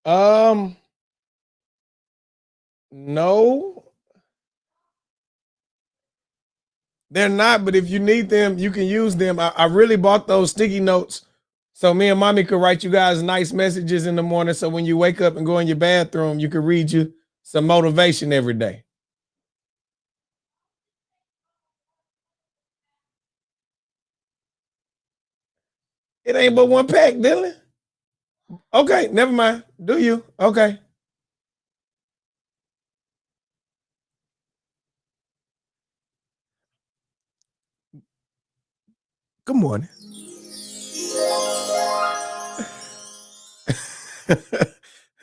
Um, no, they're not. But if you need them, you can use them. I really bought those sticky notes so me and mommy could write you guys nice messages in the morning. So when you wake up and go in your bathroom, you can read you some motivation every day. It ain't but one pack, Dylan. Okay, never mind. Do you? Okay. Good morning.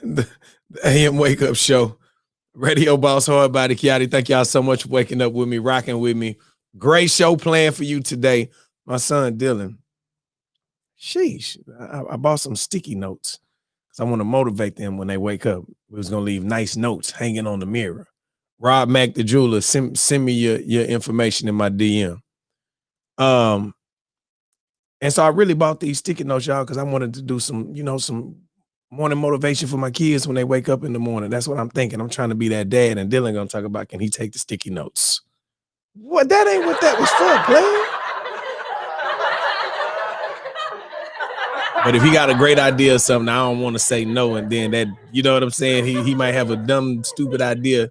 the, the AM Wake Up Show. Radio Boss Hard Body Kiati. Thank y'all so much for waking up with me, rocking with me. Great show planned for you today. My son Dylan. Sheesh. I bought some sticky notes because I want to motivate them when they wake up. We was gonna leave nice notes hanging on the mirror. Rob Mac the jeweler, send me your information in my DM. Um, and so I really bought these sticky notes, y'all, because I wanted to do some, some morning motivation for my kids when they wake up in the morning. That's what I'm thinking. I'm trying to be that dad, and Dylan gonna talk about, can he take the sticky notes? What? That ain't what that was for, player. But if he got a great idea or something, I don't want to say no, and then that, you know what I'm saying? He might have a dumb, stupid idea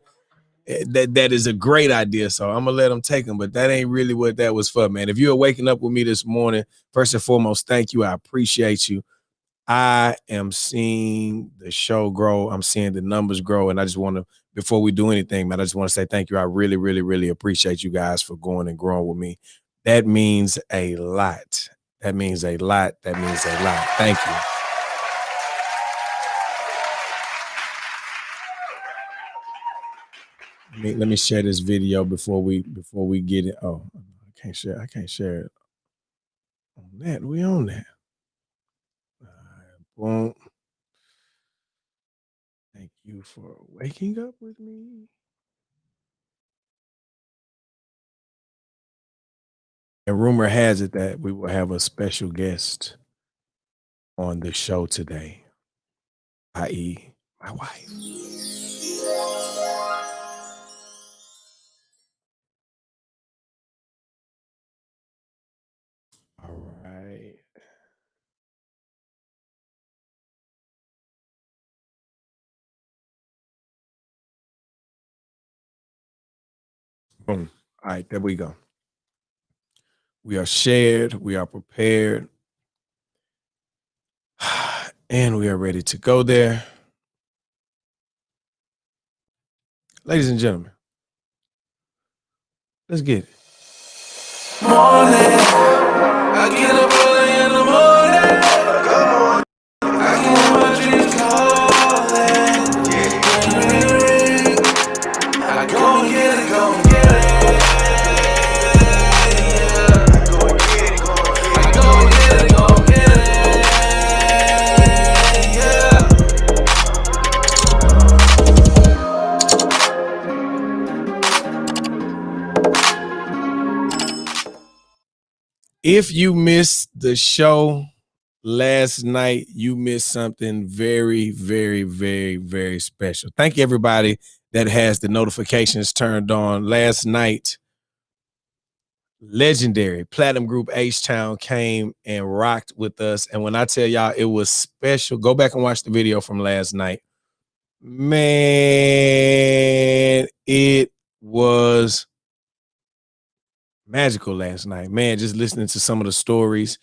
that is a great idea. So I'm gonna let him take them, but that ain't really what that was for, man. If you're waking up with me this morning, first and foremost, thank you. I appreciate you. I am seeing the show grow. I'm seeing the numbers grow. And I just want to, before we do anything, man, I just want to say thank you. I really, really, really appreciate you guys for going and growing with me. That means a lot. That means a lot. That means a lot. Thank you. Let me share this video before we get it. Oh, I can't share. I can't share it on that. We on that. Boom. Thank you for waking up with me. And rumor has it that we will have a special guest on the show today, i.e., my wife. All right. Boom. All right, there we go. We are shared, we are prepared, and we are ready to go there. Ladies and gentlemen, let's get it. Morning, I get up early in the morning. I get my dreams calling. I go and get it, go and get it. I go and get it, go and get it, yeah. If you missed the show last night, you missed something very, very, very, very special. Thank you, everybody that has the notifications turned on. Last night, legendary Platinum Group H-Town came and rocked with us. And when I tell y'all it was special, go back and watch the video from last night. Man, it was magical last night. Man, just listening to some of the stories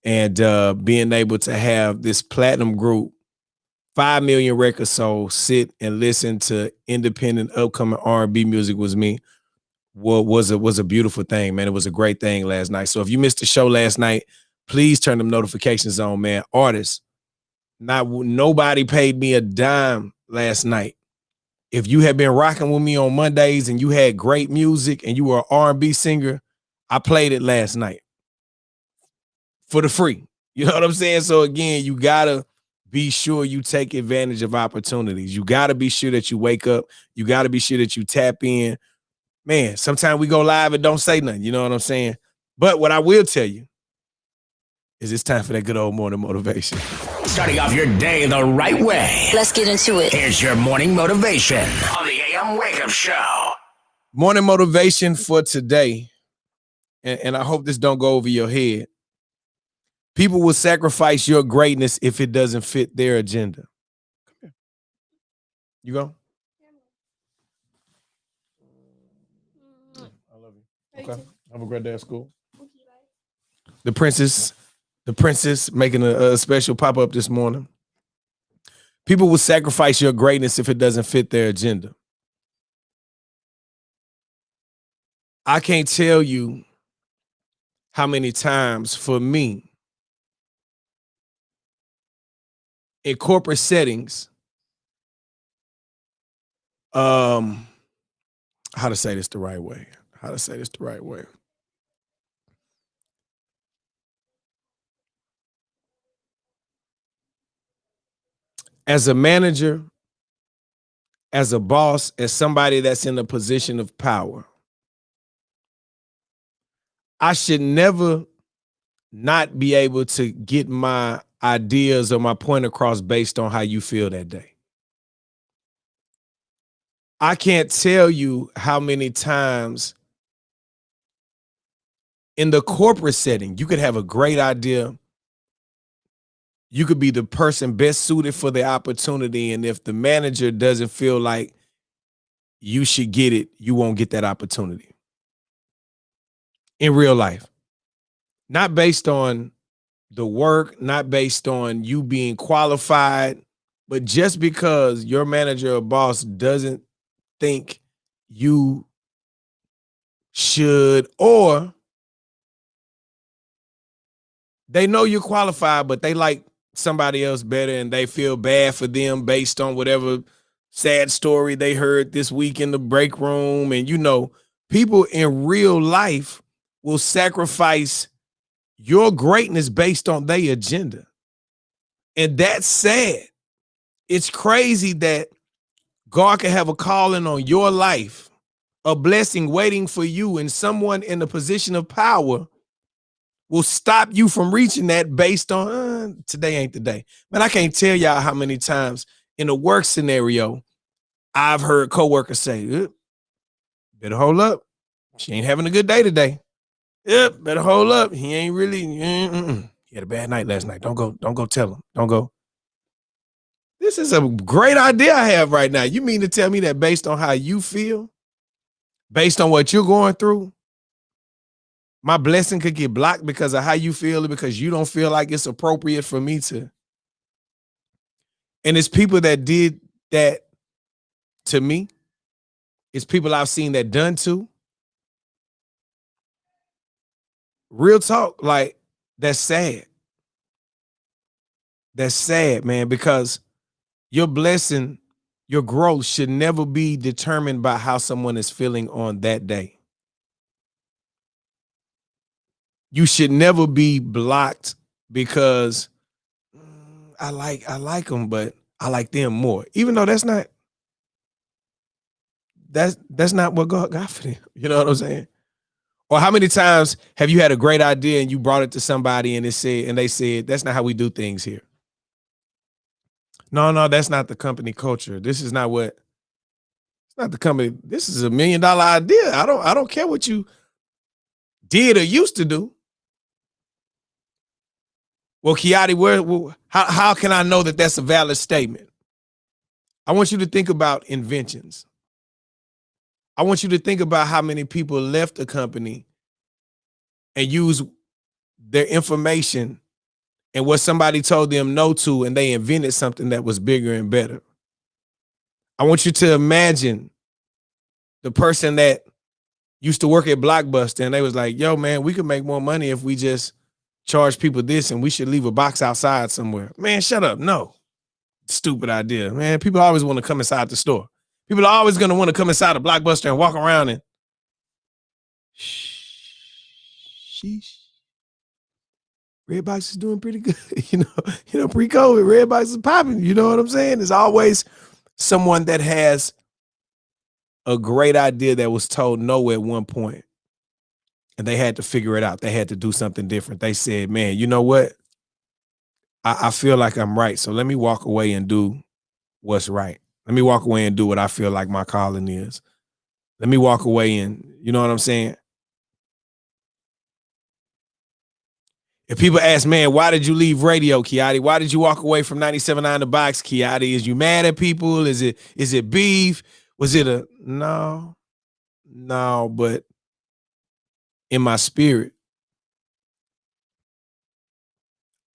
and being able to have this Platinum Group, 5 million records sold, sit and listen to independent upcoming R&B music was a beautiful thing, man. It was a great thing last night. So if you missed the show last night, please turn them notifications on, man. Artists, nobody paid me a dime last night. If you had been rocking with me on Mondays and you had great music and you were an R&B singer, I played it last night for the free. You know what I'm saying? So again, you gotta be sure you take advantage of opportunities. You gotta be sure that you wake up. You gotta be sure that you tap in. Man, sometimes we go live and don't say nothing. You know what I'm saying? But what I will tell you is it's time for that good old morning motivation. Starting off your day the right way. Let's get into it. Here's your morning motivation on the AM Wake Up Show. Morning motivation for today, and I hope this don't go over your head. People will sacrifice your greatness if it doesn't fit their agenda. Come here. You go? I love you. Okay. Have a great day at school. The princess making a special pop-up this morning. People will sacrifice your greatness if it doesn't fit their agenda. I can't tell you how many times for me in corporate settings, how to say this the right way. As a manager, as a boss, as somebody that's in a position of power, I should never not be able to get my ideas or my point across based on how you feel that day. I can't tell you how many times in the corporate setting, you could have a great idea. You could be the person best suited for the opportunity. And if the manager doesn't feel like you should get it, you won't get that opportunity. In real life, not based on the work, not based on you being qualified, but just because your manager or boss doesn't think you should, or they know you're qualified, but they like somebody else better and they feel bad for them based on whatever sad story they heard this week in the break room. And people in real life will sacrifice your greatness based on their agenda. And that's sad. It's crazy that God can have a calling on your life, a blessing waiting for you, and someone in a position of power will stop you from reaching that based on today ain't the day. Man, I can't tell y'all how many times in a work scenario I've heard coworkers say, better hold up. She ain't having a good day today. Yep, better hold up. He ain't really. He had a bad night last night. Don't go tell him. Don't go. This is a great idea I have right now. You mean to tell me that based on how you feel, based on what you're going through, my blessing could get blocked because of how you feel, because you don't feel like it's appropriate for me to. And it's people that did that to me. It's people I've seen that done to. Real talk, like, that's sad. That's sad, man, because your blessing, your growth should never be determined by how someone is feeling on that day. You should never be blocked because I like them, but I like them more. Even though that's not what God got for them. You know what I'm saying? Or how many times have you had a great idea and you brought it to somebody and they said, that's not how we do things here. No, that's not the company culture. This is not it's not the company. This is $1 million idea. I don't care what you did or used to do. Well, Kiati, how can I know that that's a valid statement? I want you to think about inventions. I want you to think about how many people left a company and used their information and what somebody told them no to, and they invented something that was bigger and better. I want you to imagine the person that used to work at Blockbuster and they was like, yo, man, we could make more money if we just charge people this and we should leave a box outside somewhere. Man, shut up. No. Stupid idea. Man, people always want to come inside the store. People are always going to want to come inside a Blockbuster and walk around and sheesh. Redbox is doing pretty good. Pre-COVID, Redbox is popping. You know what I'm saying? There's always someone that has a great idea that was told no at one point. and they had to figure it out. They had to do something different. They said, man, you know what? I feel like I'm right. So let me walk away and do what's right. Let me walk away and do what I feel like my calling is. Let me walk away and, you know what I'm saying? If people ask, man, why did you leave radio, Kiati? Why did you walk away from 97.9 The Box, Kiati? Is you mad at people? Is it beef? Was it a no, but in my spirit,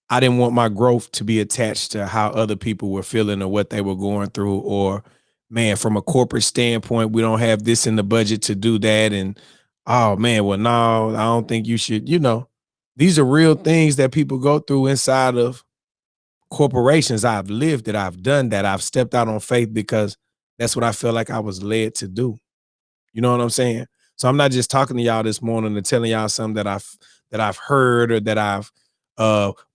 I didn't want my growth to be attached to how other people were feeling or what they were going through, or man, from a corporate standpoint, we don't have this in the budget to do that. And oh man, well, no, I don't think you should, these are real things that people go through inside of corporations. I've lived it, I've done that, I've stepped out on faith because that's what I feel like I was led to do. You know what I'm saying? So I'm not just talking to y'all this morning and telling y'all something that I've heard or that I've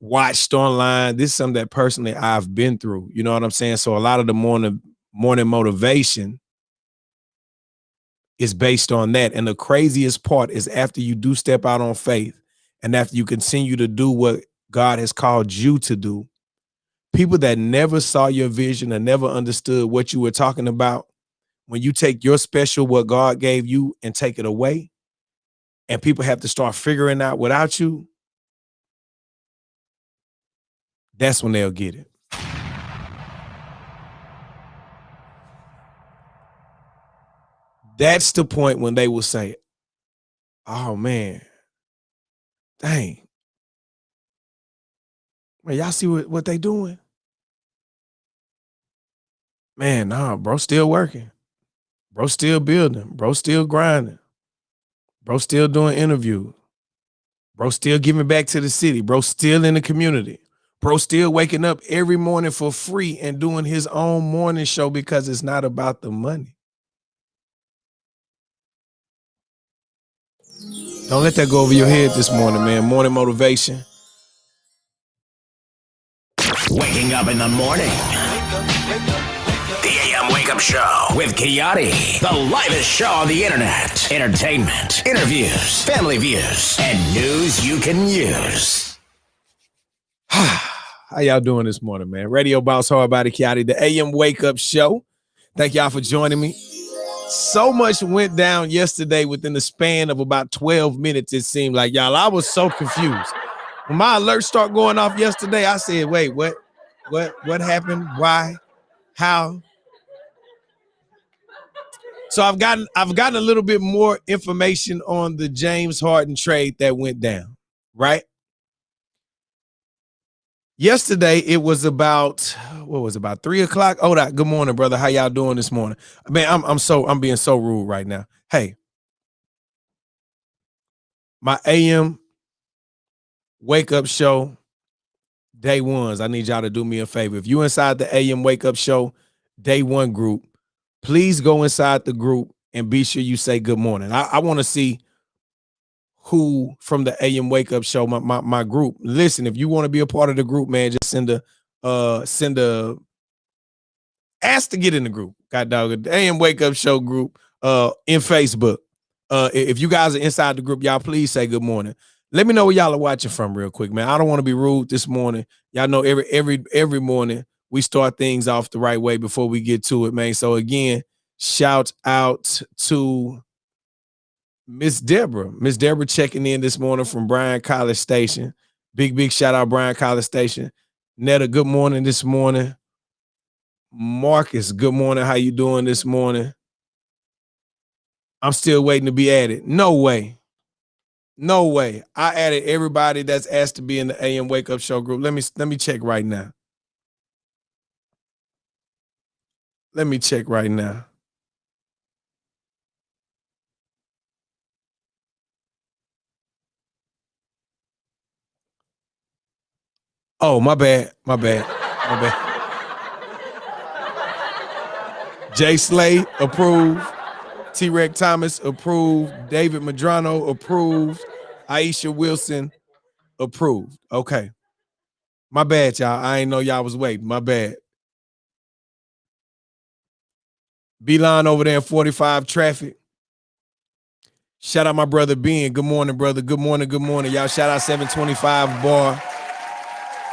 watched online. This is something that personally I've been through. You know what I'm saying? So a lot of the morning motivation is based on that. And the craziest part is after you do step out on faith and after you continue to do what God has called you to do, people that never saw your vision and never understood what you were talking about, when you take your special, what God gave you, and take it away, and people have to start figuring out without you, that's when they'll get it. That's the point when they will say, oh man, dang. Man, y'all see what they doing? Man, nah, bro, still working. Bro, still building. Bro, still grinding. Bro, still doing interviews. Bro, still giving back to the city. Bro, still in the community. Bro, still waking up every morning for free and doing his own morning show because it's not about the money. Don't let that go over your head this morning, man. Morning motivation. Waking up in the morning. The AM Wake Up Show with Kiati. The livest show on the internet. Entertainment, interviews, family views, and news you can use. How y'all doing this morning, man? Radio Boss Hard Body Kiati, the AM Wake Up Show. Thank y'all for joining me. So much went down yesterday within the span of about 12 minutes, it seemed like, y'all. I was so confused. When my alerts start going off yesterday, I said, wait, what happened? Why? How? So I've gotten a little bit more information on the James Harden trade that went down, right? Yesterday, it was about 3 o'clock. Oh, good morning, brother. How y'all doing this morning? Man, I'm being so rude right now. Hey, my AM Wake Up Show day ones, I need y'all to do me a favor. If you inside the AM Wake Up Show day one group, please go inside the group and be sure you say good morning. I want to see who from the AM Wake Up Show, my group. Listen, if you want to be a part of the group, man, just send a ask to get in the group. God dog, the AM Wake Up Show group in Facebook. If you guys are inside the group, y'all please say good morning. Let me know where y'all are watching from real quick, man. I don't want to be rude this morning. Y'all know every morning we start things off the right way before we get to it, man. So again, shout out to Miss Deborah. Miss Deborah checking in this morning from Bryan College Station. Big shout out Bryan College Station. Netta, good morning this morning. Marcus, good morning. How you doing this morning? I'm still waiting to be added. No way. I added everybody that's asked to be in the AM Wake Up Show group. Let me check right now. Oh, my bad. Jay Slade, approved. T-Rex Thomas, approved. David Madrano, approved. Aisha Wilson, approved. Okay. My bad, y'all. I ain't know y'all was waiting. My bad. B-Line over there in 45 traffic. Shout out my brother Ben. Good morning, brother. Good morning. Good morning. Y'all shout out 725 Bar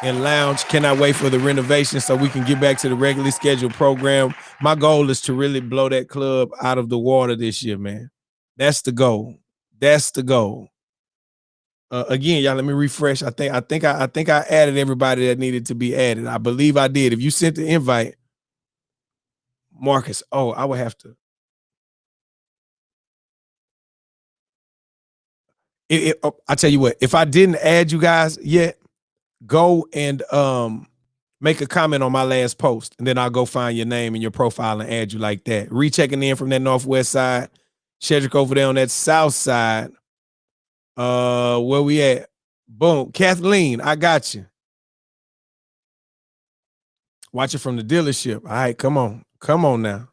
and Lounge. Cannot wait for the renovation so we can get back to the regularly scheduled program. My goal is to really blow that club out of the water this year, man. That's the goal. That's the goal. Again, y'all, let me refresh. I think I added everybody that needed to be added. I believe I did. If you sent the invite, Marcus, I would have to. I tell you what, if I didn't add you guys yet, go and make a comment on my last post, and then I'll go find your name and your profile and add you like that. Rechecking in from that northwest side, Shedrick over there on that south side. Where we at? Boom, Kathleen, I got you. Watch it from the dealership. All right, come on now.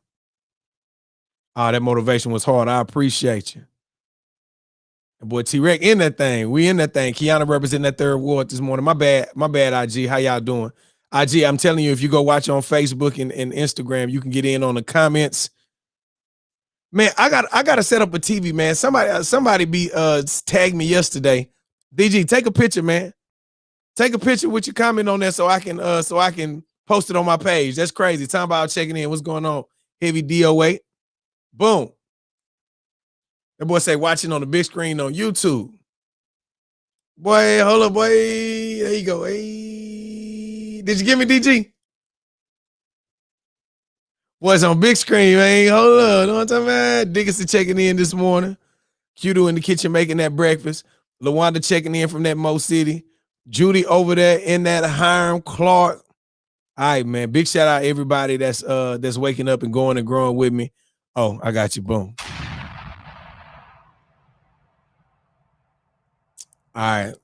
Oh, that motivation was hard. I appreciate you. And boy, T-Rex in that thing. We in that thing. Kiana representing that third ward this morning. My bad, IG. How y'all doing? IG, I'm telling you, if you go watch on Facebook and Instagram, you can get in on the comments. Man, I gotta set up a TV, man. Somebody tagged me yesterday. DG, take a picture, man. Take a picture with your comment on there so I can post it on my page. That's crazy. Talking about checking in. What's going on? Heavy DO8. Boom. That boy say watching on the big screen on YouTube. Boy, hold up, boy. There you go. Hey. Did you give me DG? Boys on big screen, man. Hold up. Know what I'm talking about? Dickinson checking in this morning. Q2 in the kitchen making that breakfast. LaWanda checking in from that Mo City. Judy over there in that Hiram Clark. All right, man. Big shout out everybody that's waking up and going and growing with me. Oh, I got you. Boom. All right.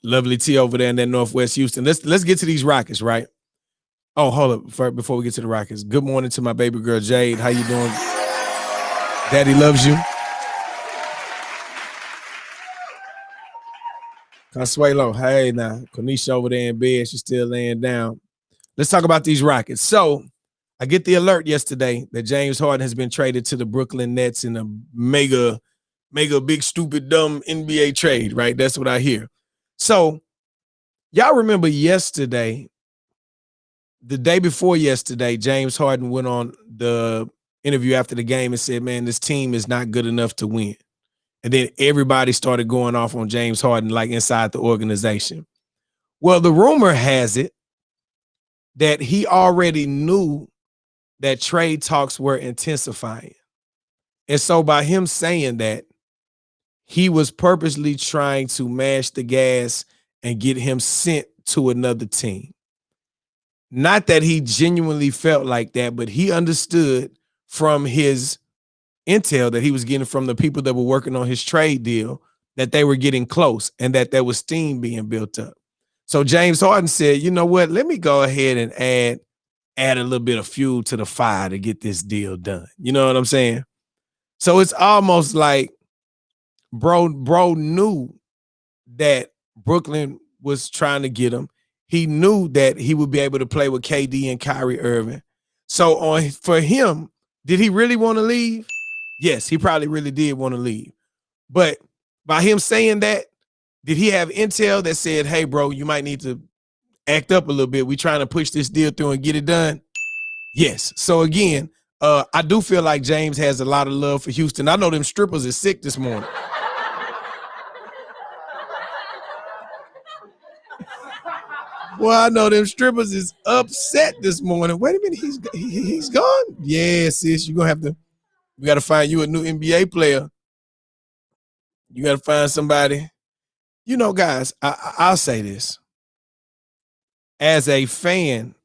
Lovely T over there in that Northwest Houston. Let's get to these Rockets, right? Oh, hold up. Before we get to the Rockets. Good morning to my baby girl, Jade. How you doing? Daddy loves you. Consuelo, hey now. Konisha over there in bed. She's still laying down. Let's talk about these Rockets. So I get the alert yesterday that James Harden has been traded to the Brooklyn Nets in a mega big, stupid, dumb NBA trade, right? That's what I hear. So y'all remember yesterday, the day before yesterday, James Harden went on the interview after the game and said, man, this team is not good enough to win. And then everybody started going off on James Harden, like inside the organization. Well, the rumor has it that he already knew that trade talks were intensifying. And so by him saying that, he was purposely trying to mash the gas and get him sent to another team. Not that he genuinely felt like that, but he understood from his intel that he was getting from the people that were working on his trade deal that they were getting close and that there was steam being built up. So James Harden said, you know what, let me go ahead and add a little bit of fuel to the fire to get this deal done. You know what I'm saying? So it's almost like bro knew that Brooklyn was trying to get him. He knew that he would be able to play with KD and Kyrie Irving. So for him, did he really want to leave? Yes, he probably really did want to leave. But by him saying that, did he have intel that said, hey, bro, you might need to act up a little bit. We're trying to push this deal through and get it done? Yes. So again, I do feel like James has a lot of love for Houston. I know them strippers is sick this morning. Well, I know them strippers is upset this morning. Wait a minute, he's gone? Yeah, sis, we got to find you a new NBA player. You got to find somebody. You know, guys, I'll say this. As a fan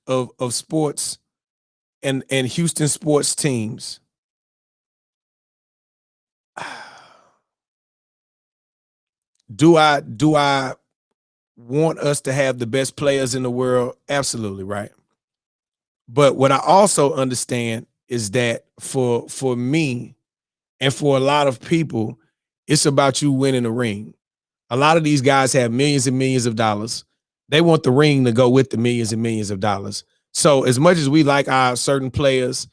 of sports and Houston sports teams, do I want us to have the best players in the world? Absolutely, right? But what I also understand is that for me and for a lot of people, it's about you winning a ring. A lot of these guys have millions and millions of dollars. They want the ring to go with the millions and millions of dollars. So as much as we like our certain players,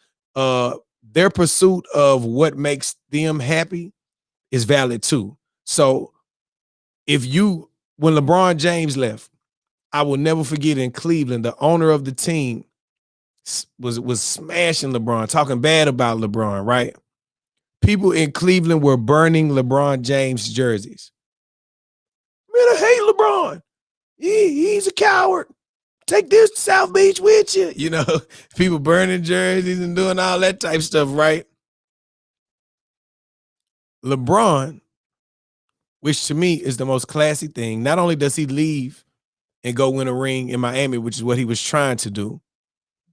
their pursuit of what makes them happy is valid too. So when LeBron James left, I will never forget in Cleveland, the owner of the team was smashing LeBron, talking bad about LeBron, right? People in Cleveland were burning LeBron James jerseys. Man, I hate LeBron. He's a coward. Take this to South Beach with you. You know, people burning jerseys and doing all that type stuff, right? LeBron, which to me is the most classy thing, not only does he leave and go win a ring in Miami, which is what he was trying to do,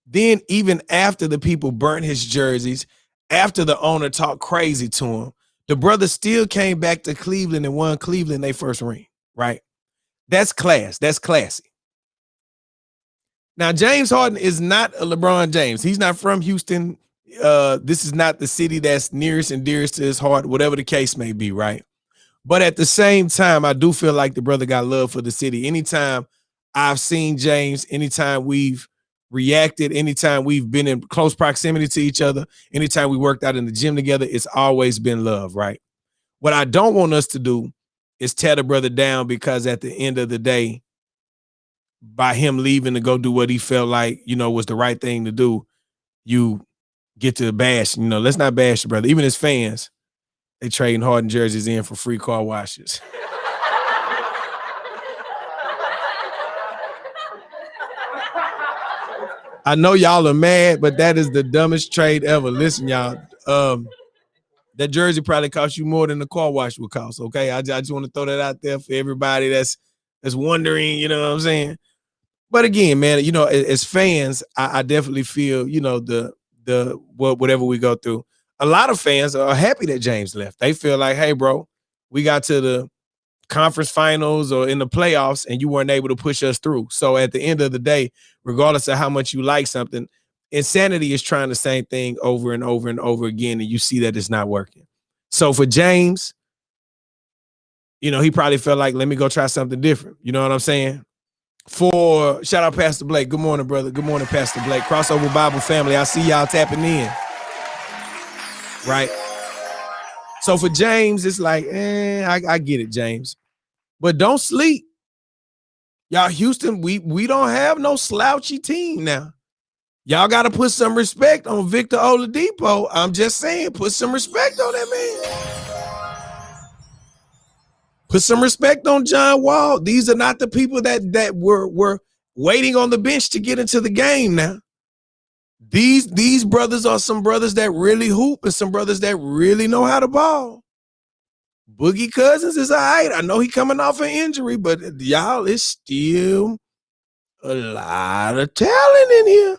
then even after the people burnt his jerseys, after the owner talked crazy to him, the brother still came back to Cleveland and won Cleveland their first ring, right? That's class. That's classy. Now, James Harden is not a LeBron James. He's not from Houston. This is not the city that's nearest and dearest to his heart, whatever the case may be, right? But at the same time, I do feel like the brother got love for the city. Anytime I've seen James, anytime we've reacted, anytime we've been in close proximity to each other, anytime we worked out in the gym together, it's always been love, right? What I don't want us to do is tear the brother down because at the end of the day, by him leaving to go do what he felt like, was the right thing to do, you get to bash. Let's not bash the brother. Even his fans, they trading Harden jerseys in for free car washes. I know y'all are mad, but that is the dumbest trade ever. Listen, y'all, that jersey probably cost you more than the car wash would cost, okay? I just want to throw that out there for everybody that's wondering, you know what I'm saying? But again, man, as fans, I definitely feel, whatever we go through. A lot of fans are happy that James left. They feel like, hey, bro, we got to the conference finals or in the playoffs and you weren't able to push us through. So at the end of the day, regardless of how much you like something, insanity is trying the same thing over and over and over again, and you see that it's not working. So for James, he probably felt like, let me go try something different. You know what I'm saying? For shout out Pastor Blake. Good morning, brother. Good morning, Pastor Blake. Crossover Bible family. I see y'all tapping in. Right? So for James, it's like, I get it, James. But don't sleep. Y'all, Houston, we don't have no slouchy team now. Y'all got to put some respect on Victor Oladipo. I'm just saying, put some respect on that man. Put some respect on John Wall. These are not the people that were waiting on the bench to get into the game now. These brothers are some brothers that really hoop and some brothers that really know how to ball. Boogie Cousins is all right. I know he coming off an injury, but y'all, it's still a lot of talent in here.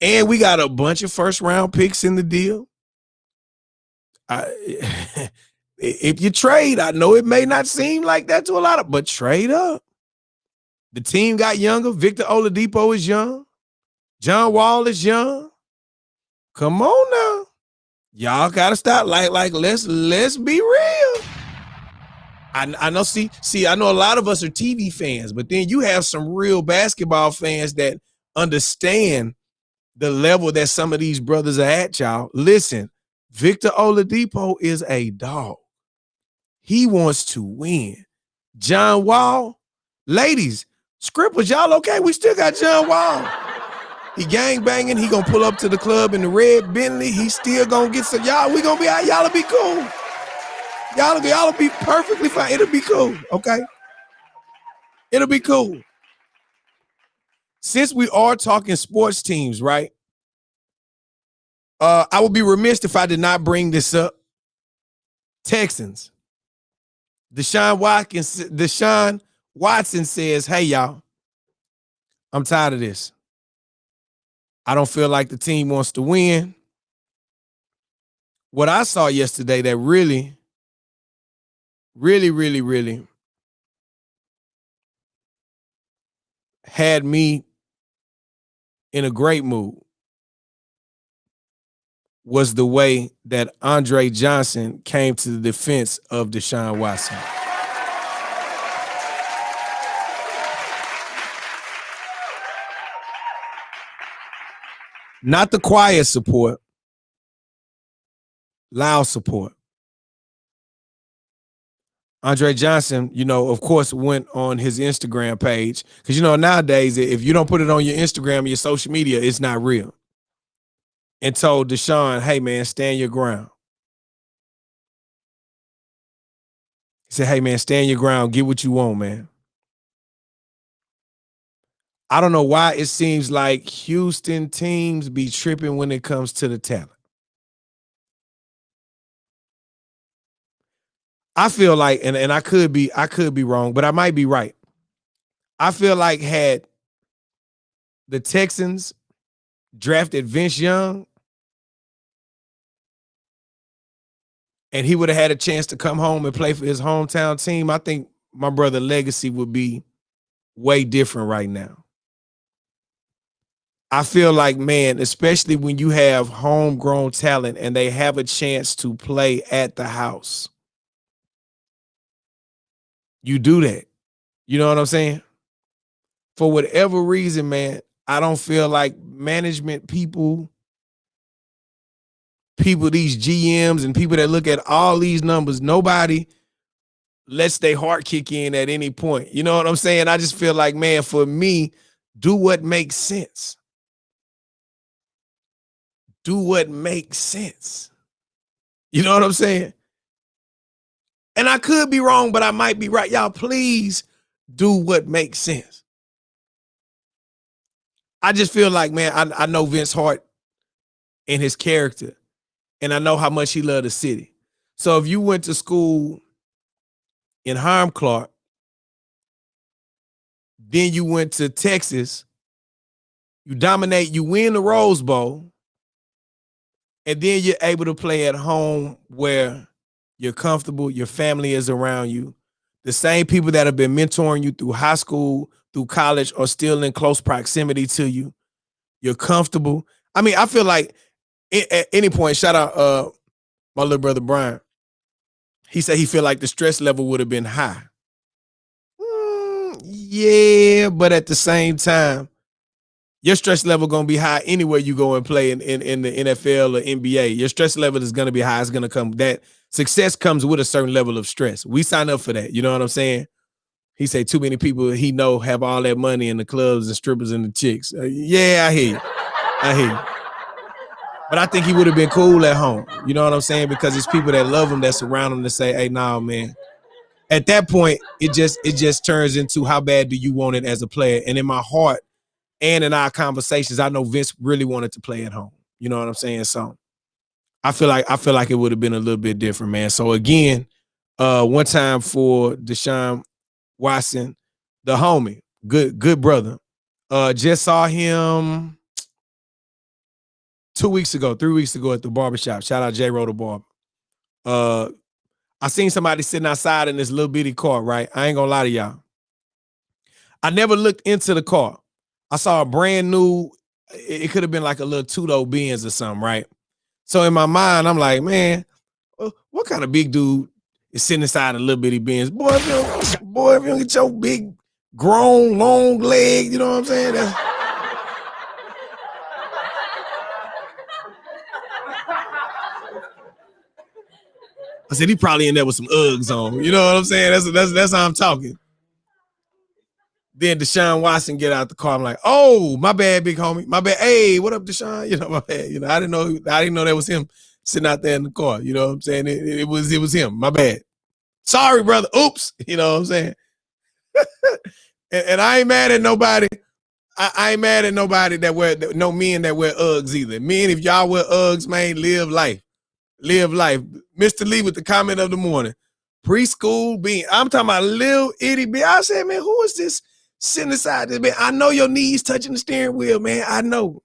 And we got a bunch of first-round picks in the deal. If you trade, I know it may not seem like that to a lot of, but trade up. The team got younger. Victor Oladipo is young. John Wall is young. Come on now. Y'all gotta stop. Like let's be real. I know. See, I know a lot of us are TV fans, but then you have some real basketball fans that understand the level that some of these brothers are at, y'all. Listen, Victor Oladipo is a dog. He wants to win. John Wall, ladies, scrippers, y'all okay? We still got John Wall. He gang banging. He gonna pull up to the club in the red Bentley. He still gonna get some. Y'all, we gonna be out. Y'all'll be cool. Y'all'll be perfectly fine. It'll be cool, okay? It'll be cool. Since we are talking sports teams, right? I would be remiss if I did not bring this up. Texans. Deshaun Watson says, hey, y'all, I'm tired of this. I don't feel like the team wants to win. What I saw yesterday that really had me in a great mood was the way that Andre Johnson came to the defense of Deshaun Watson. Not the quiet support, loud support. Andre Johnson, of course, went on his Instagram page because, nowadays, if you don't put it on your Instagram or your social media, it's not real. And told Deshaun, hey, man, stand your ground. He said, hey, man, stand your ground. Get what you want, man. I don't know why it seems like Houston teams be tripping when it comes to the talent. I feel like, and I could be wrong, but I might be right. I feel like had the Texans drafted Vince Young and he would have had a chance to come home and play for his hometown team, I think my brother legacy would be way different right now. I feel like, man, especially when you have homegrown talent and they have a chance to play at the house, you do that. You know what I'm saying? For whatever reason, man, I don't feel like management people, these GMs and people that look at all these numbers, nobody lets their heart kick in at any point. You know what I'm saying? I just feel like, man, for me, do what makes sense. Do what makes sense. You know what I'm saying? And I could be wrong, but I might be right. Y'all, please do what makes sense. I just feel like, man, I know Vince Hart and his character, and I know how much he loved the city. So if you went to school in Hiram Clark, then you went to Texas, you dominate, you win the Rose Bowl, and then you're able to play at home where you're comfortable, your family is around you. The same people that have been mentoring you through high school, through college, are still in close proximity to you. You're comfortable. I mean, I feel like at any point, shout out my little brother Brian. He said he feel like the stress level would have been high. Yeah, but at the same time, your stress level gonna be high anywhere you go and play in the NFL or NBA. Your stress level is gonna be high. It's gonna come. That success comes with a certain level of stress. We sign up for that. You know what I'm saying? He say too many people he know have all that money in the clubs and strippers and the chicks. Yeah, I hear you. I hear you. But I think he would have been cool at home. You know what I'm saying? Because it's people that love him that surround him to say, hey, nah, man. At that point, it just turns into how bad do you want it as a player? And in my heart and in our conversations, I know Vince really wanted to play at home. You know what I'm saying? So I feel like it would have been a little bit different, man. So again, one time for Deshaun Watson, the homie, good brother. Just saw him 3 weeks ago at the barbershop. Shout out J. Roto Barber. I seen somebody sitting outside in this little bitty car, right? I ain't gonna lie to y'all. I never looked into the car. I saw a brand new, it could have been like a little two-door Benz or something, right? So in my mind, I'm like, man, what kind of big dude is sitting inside a little bitty Benz? Boy, if you don't get your big, grown, long leg, you know what I'm saying? I said, he probably in there with some Uggs on. You know what I'm saying? That's how I'm talking. Then Deshaun Watson get out the car. I'm like, oh, my bad, big homie. My bad. Hey, what up, Deshaun? You know, my bad. You know, I didn't know that was him sitting out there in the car. You know what I'm saying? It was him. My bad. Sorry, brother. Oops. You know what I'm saying? and I ain't mad at nobody. I ain't mad at nobody that wear no men that wear Uggs either. Men, if y'all wear Uggs, man, live life. Live life. Mr. Lee with the comment of the morning. Preschool being. I'm talking about little itty bit. I said, man, who is this sitting aside this bit? I know your knees touching the steering wheel, man. I know.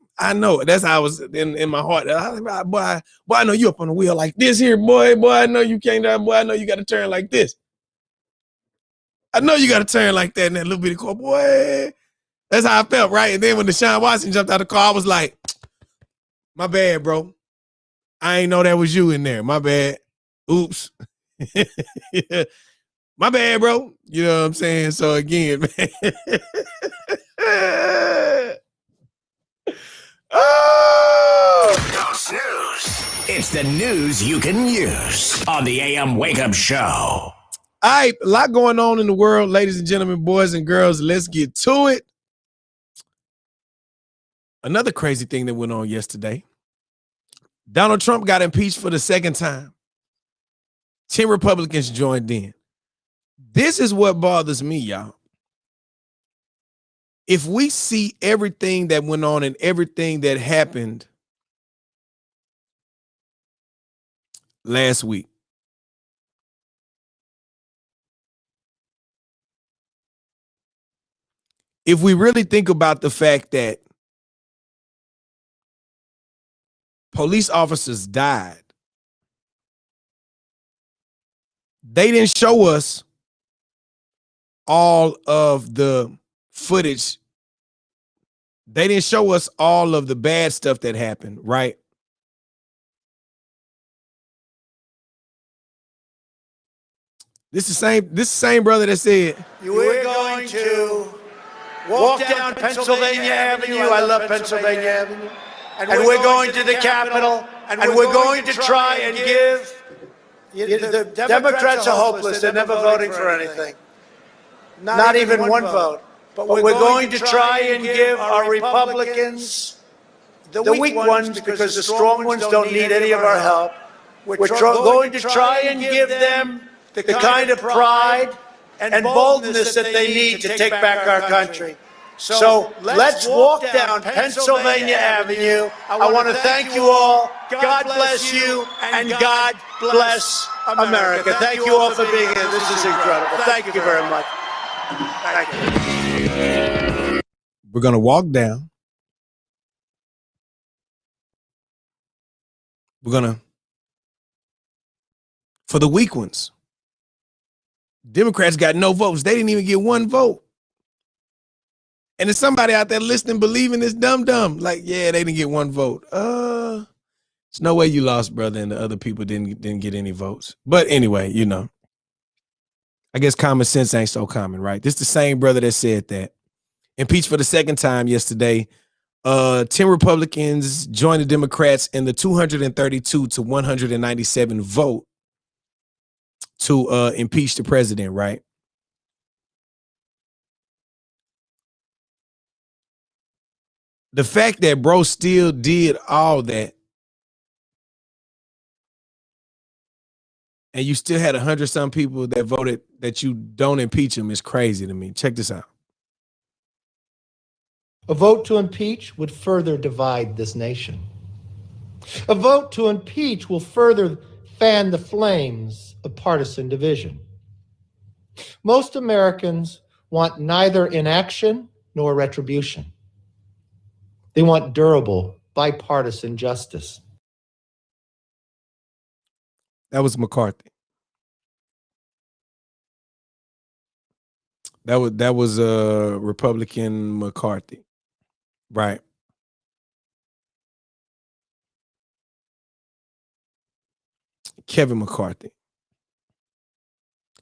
That's how I was in my heart. Boy, I know you up on the wheel like this here, boy. Boy, I know you can't. Boy, I know you got to turn like this. I know you got to turn like that in that little bitty car, boy. That's how I felt, right? And then when Deshaun Watson jumped out of the car, I was like, my bad, bro. I ain't know that was you in there. My bad. Oops. Yeah. My bad, bro. You know what I'm saying? So again, man. Oh! Don't snooze. It's the news you can use on the AM Wake Up Show. All right, a lot going on in the world, ladies and gentlemen, boys and girls. Let's get to it. Another crazy thing that went on yesterday. Donald Trump got impeached for the second time. 10 Republicans joined in. This is what bothers me, y'all. If we see everything that went on and everything that happened last week, if we really think about the fact that police officers died, they didn't show us all of the footage. They didn't show us all of the bad stuff that happened, right? This is the same brother that said, "We're going to walk down Pennsylvania Avenue. I love Pennsylvania Avenue. And we're going to the Capitol, and we're going to try and give." The Democrats are hopeless. They're never voting for anything. Not even one vote. But we're going to try and give our Republicans, the weak ones, because the strong ones don't need any of our help. We're going to try and give them the kind of pride and boldness that they need to take back our country. So let's walk down Pennsylvania Avenue. I want to thank you all. God bless you, and God bless America. Thank you all for being here. This is incredible. Thank you very much. Thank you. we're going to walk down. We're going to, for the weak ones, Democrats got no votes. They didn't even get one vote. And there's somebody out there listening, believing this dumb. Like, yeah, they didn't get one vote. There's no way you lost, brother, and the other people didn't get any votes. But anyway, you know, I guess common sense ain't so common, right? This is the same brother that said that. Impeached for the second time yesterday. 10 Republicans joined the Democrats in the 232 to 197 vote to impeach the president, right? The fact that bro still did all that and you still had 100-some people that voted that you don't impeach him is crazy to me. Check this out. A vote to impeach would further divide this nation. A vote to impeach will further fan the flames of partisan division. Most Americans want neither inaction nor retribution. They want durable, bipartisan justice. That was McCarthy. That was Republican McCarthy. Right. Kevin McCarthy,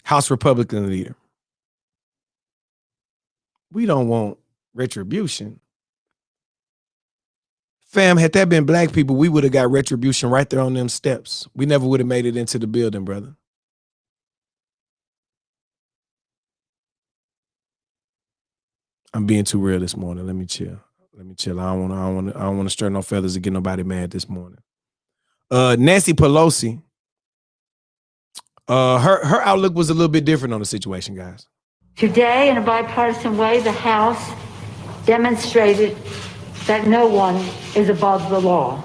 House Republican leader. We don't want retribution. Fam, had that been black people, we would have got retribution right there on them steps. We never would have made it into the building, brother. I'm being too real this morning. Let me chill. I don't want to stir no feathers to get nobody mad this morning. Nancy Pelosi, her outlook was a little bit different on the situation, guys. Today, in a bipartisan way, the House demonstrated that no one is above the law,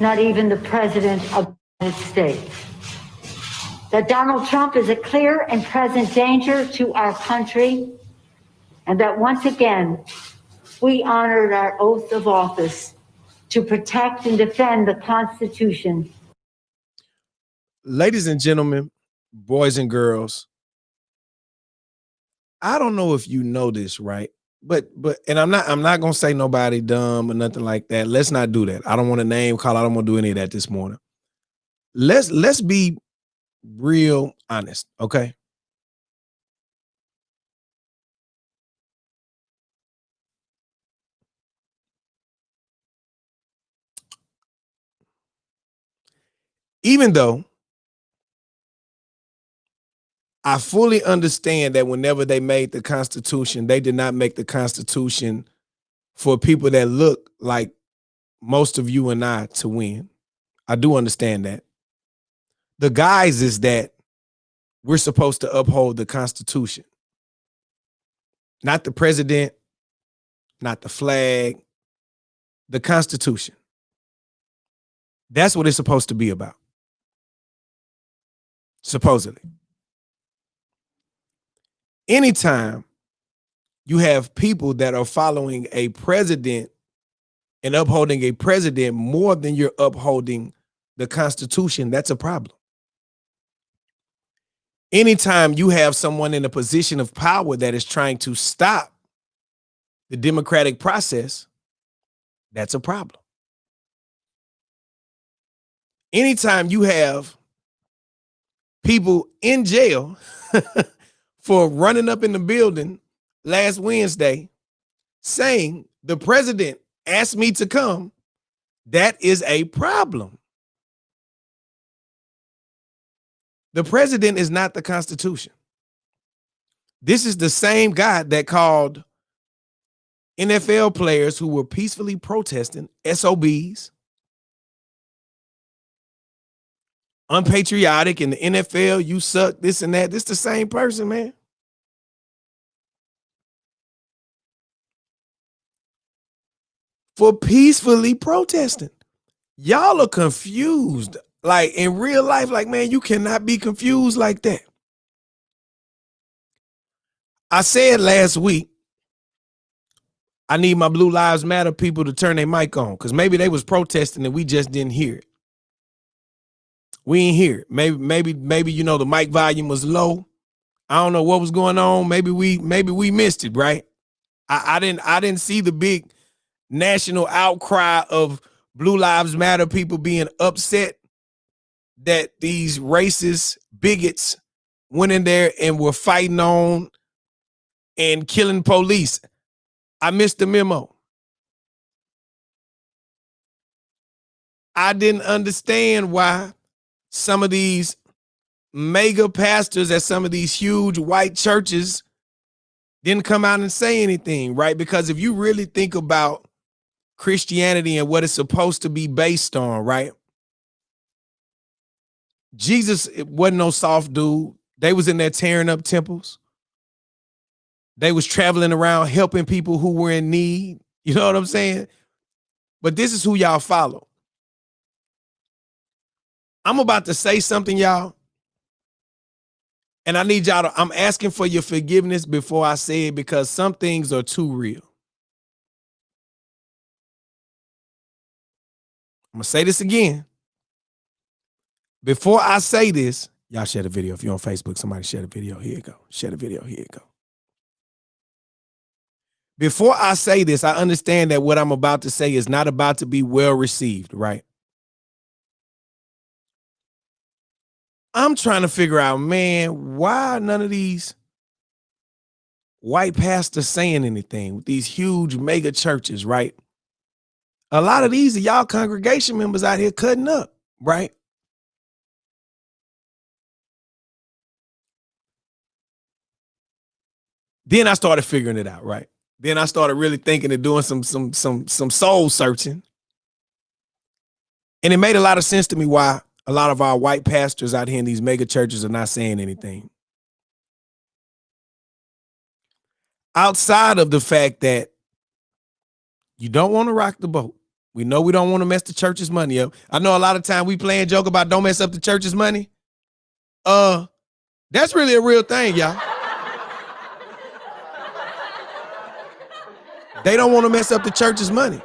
not even the President of the United States. That Donald Trump is a clear and present danger to our country, and that once again, we honored our oath of office to protect and defend the Constitution. Ladies and gentlemen, boys and girls, I don't know if you know this, right? But and I'm not gonna say nobody dumb or nothing like that. Let's not do that. I don't want to name call. I don't want to do any of that this morning. Let's be real honest, okay? even though I fully understand that whenever they made the Constitution, they did not make the Constitution for people that look like most of you and I to win. I do understand that. The guise is that we're supposed to uphold the Constitution, not the president, not the flag, the Constitution. That's what it's supposed to be about, supposedly. Anytime you have people that are following a president and upholding a president more than you're upholding the Constitution, that's a problem. Anytime you have someone in a position of power that is trying to stop the democratic process, that's a problem. Anytime you have people in jail for running up in the building last Wednesday saying the president asked me to come, that is a problem. The president is not the Constitution. This is the same guy that called NFL players who were peacefully protesting SOBs, unpatriotic, in the NFL, you suck, this and that. This the same person, man. For peacefully protesting. Y'all are confused. Like in real life, like, man, you cannot be confused like that. I said last week, I need my Blue Lives Matter people to turn their mic on because maybe they was protesting and we just didn't hear it. We ain't hear it. Maybe you know the mic volume was low. I don't know what was going on. Maybe we missed it, right? I didn't see the big national outcry of Blue Lives Matter people being upset that these racist bigots went in there and were fighting on and killing police. I missed the memo. I didn't understand why some of these mega pastors at some of these huge white churches didn't come out and say anything, right? Because if you really think about Christianity and what it's supposed to be based on, right? Jesus wasn't no soft dude. They was in there tearing up temples. They was traveling around helping people who were in need. You know what I'm saying? But this is who y'all follow. I'm about to say something, y'all. And I need y'all to, I'm asking for your forgiveness before I say it because some things are too real. I'm going to say this again. Before I say this, y'all share the video. If you're on Facebook, somebody share the video. Here you go. Share the video. Here you go. Before I say this, I understand that what I'm about to say is not about to be well received, right? I'm trying to figure out, man, why none of these white pastors saying anything with these huge mega churches, right? A lot of these are y'all congregation members out here cutting up, right? Then I started figuring it out, right? Then I started really thinking and doing some soul searching. And it made a lot of sense to me why a lot of our white pastors out here in these mega churches are not saying anything. Outside of the fact that you don't want to rock the boat. We know we don't want to mess the church's money up. I know a lot of time we play and joke about don't mess up the church's money. That's really a real thing, y'all. They don't want to mess up the church's money.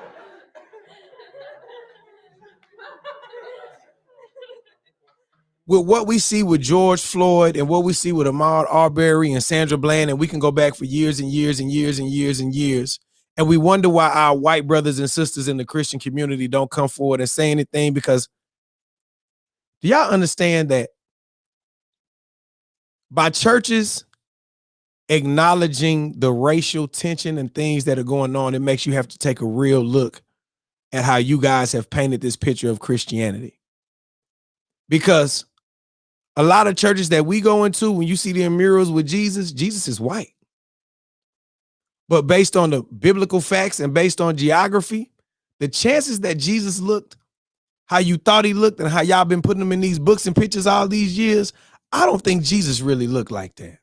With what we see with George Floyd and what we see with Ahmaud Arbery and Sandra Bland, and we can go back for years and years and years and years and years, and we wonder why our white brothers and sisters in the Christian community don't come forward and say anything, because do y'all understand that by churches acknowledging the racial tension and things that are going on, it makes you have to take a real look at how you guys have painted this picture of Christianity. Because a lot of churches that we go into, when you see their murals with Jesus, Jesus is white. But based on the biblical facts and based on geography, the chances that Jesus looked how you thought he looked and how y'all been putting him in these books and pictures all these years, I don't think Jesus really looked like that.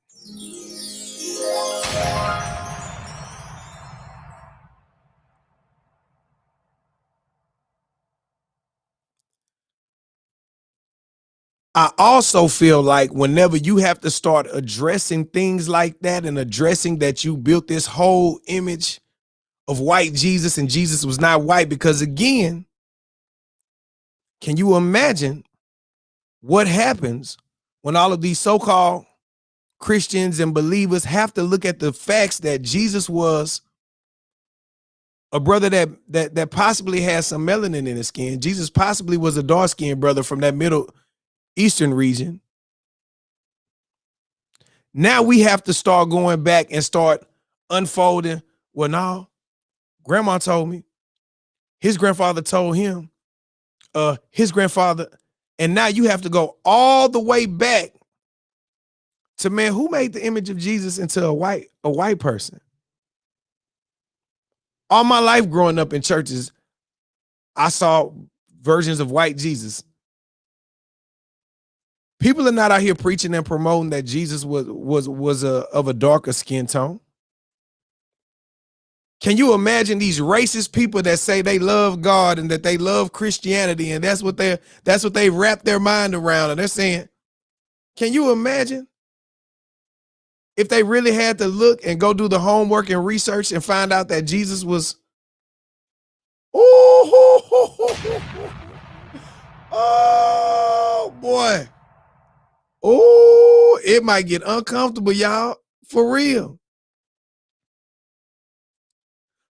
I also feel like whenever you have to start addressing things like that and addressing that you built this whole image of white Jesus and Jesus was not white, because again, can you imagine what happens when all of these so-called Christians and believers have to look at the facts that Jesus was a brother that possibly has some melanin in his skin. Jesus possibly was a dark-skinned brother from that Middle Eastern region. Now we have to start going back and start unfolding. Well, no, grandma told me, his grandfather told him, his grandfather, and now you have to go all the way back to, man, who made the image of Jesus into a white person? All my life growing up in churches, I saw versions of white Jesus. People are not out here preaching and promoting that Jesus was of a darker skin tone. Can you imagine these racist people that say they love God and that they love Christianity, and that's what they wrap their mind around, and they're saying, can you imagine if they really had to look and go do the homework and research and find out that Jesus was, oh boy. Oh, it might get uncomfortable, y'all, for real.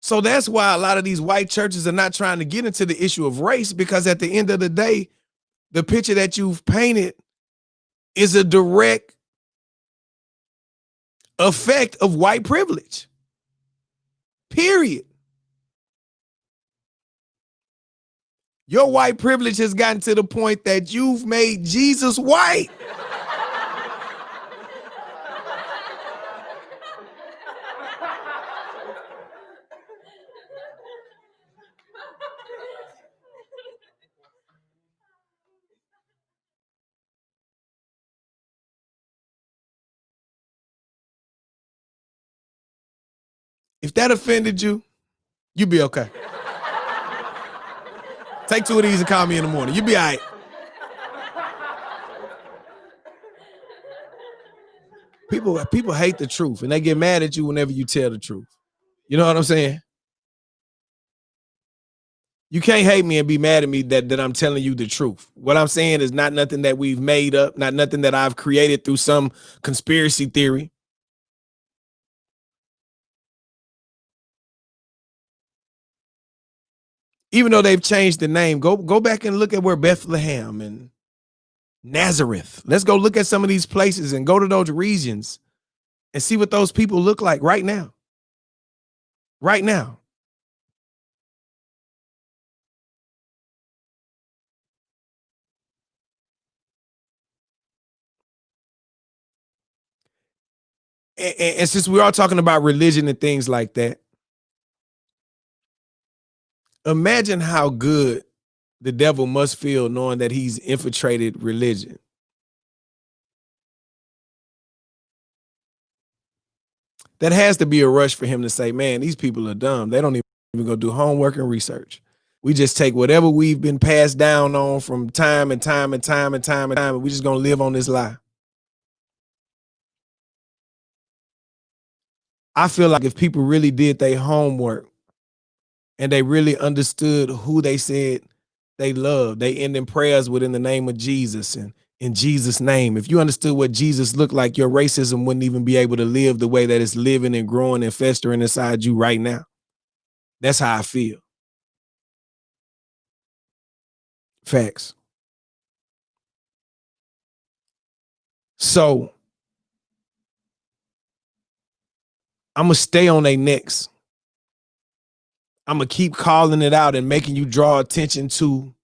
So that's why a lot of these white churches are not trying to get into the issue of race, because at the end of the day, the picture that you've painted is a direct effect of white privilege. Period. Your white privilege has gotten to the point that you've made Jesus white. If that offended you, you'll be okay. Take 2 of these and call me in the morning. You'll be all right. People hate the truth, and they get mad at you whenever you tell the truth. You know what I'm saying? You can't hate me and be mad at me that I'm telling you the truth. What I'm saying is not nothing that we've made up, not nothing that I've created through some conspiracy theory. Even though they've changed the name, go back and look at where Bethlehem and Nazareth. Let's go look at some of these places and go to those regions and see what those people look like right now. Right now. And since we are talking about religion and things like that, imagine how good the devil must feel knowing that he's infiltrated religion. That has to be a rush for him to say, man, these people are dumb. They don't even go do homework and research. We just take whatever we've been passed down on from time and time and time and time and time, and we're just going to live on this lie. I feel like if people really did their homework and they really understood who they said they loved, they end in prayers within the name of Jesus and in Jesus' name. If you understood what Jesus looked like, your racism wouldn't even be able to live the way that it's living and growing and festering inside you right now. That's how I feel. Facts. So I'm going to stay on their necks. I'm going to keep calling it out and making you draw attention to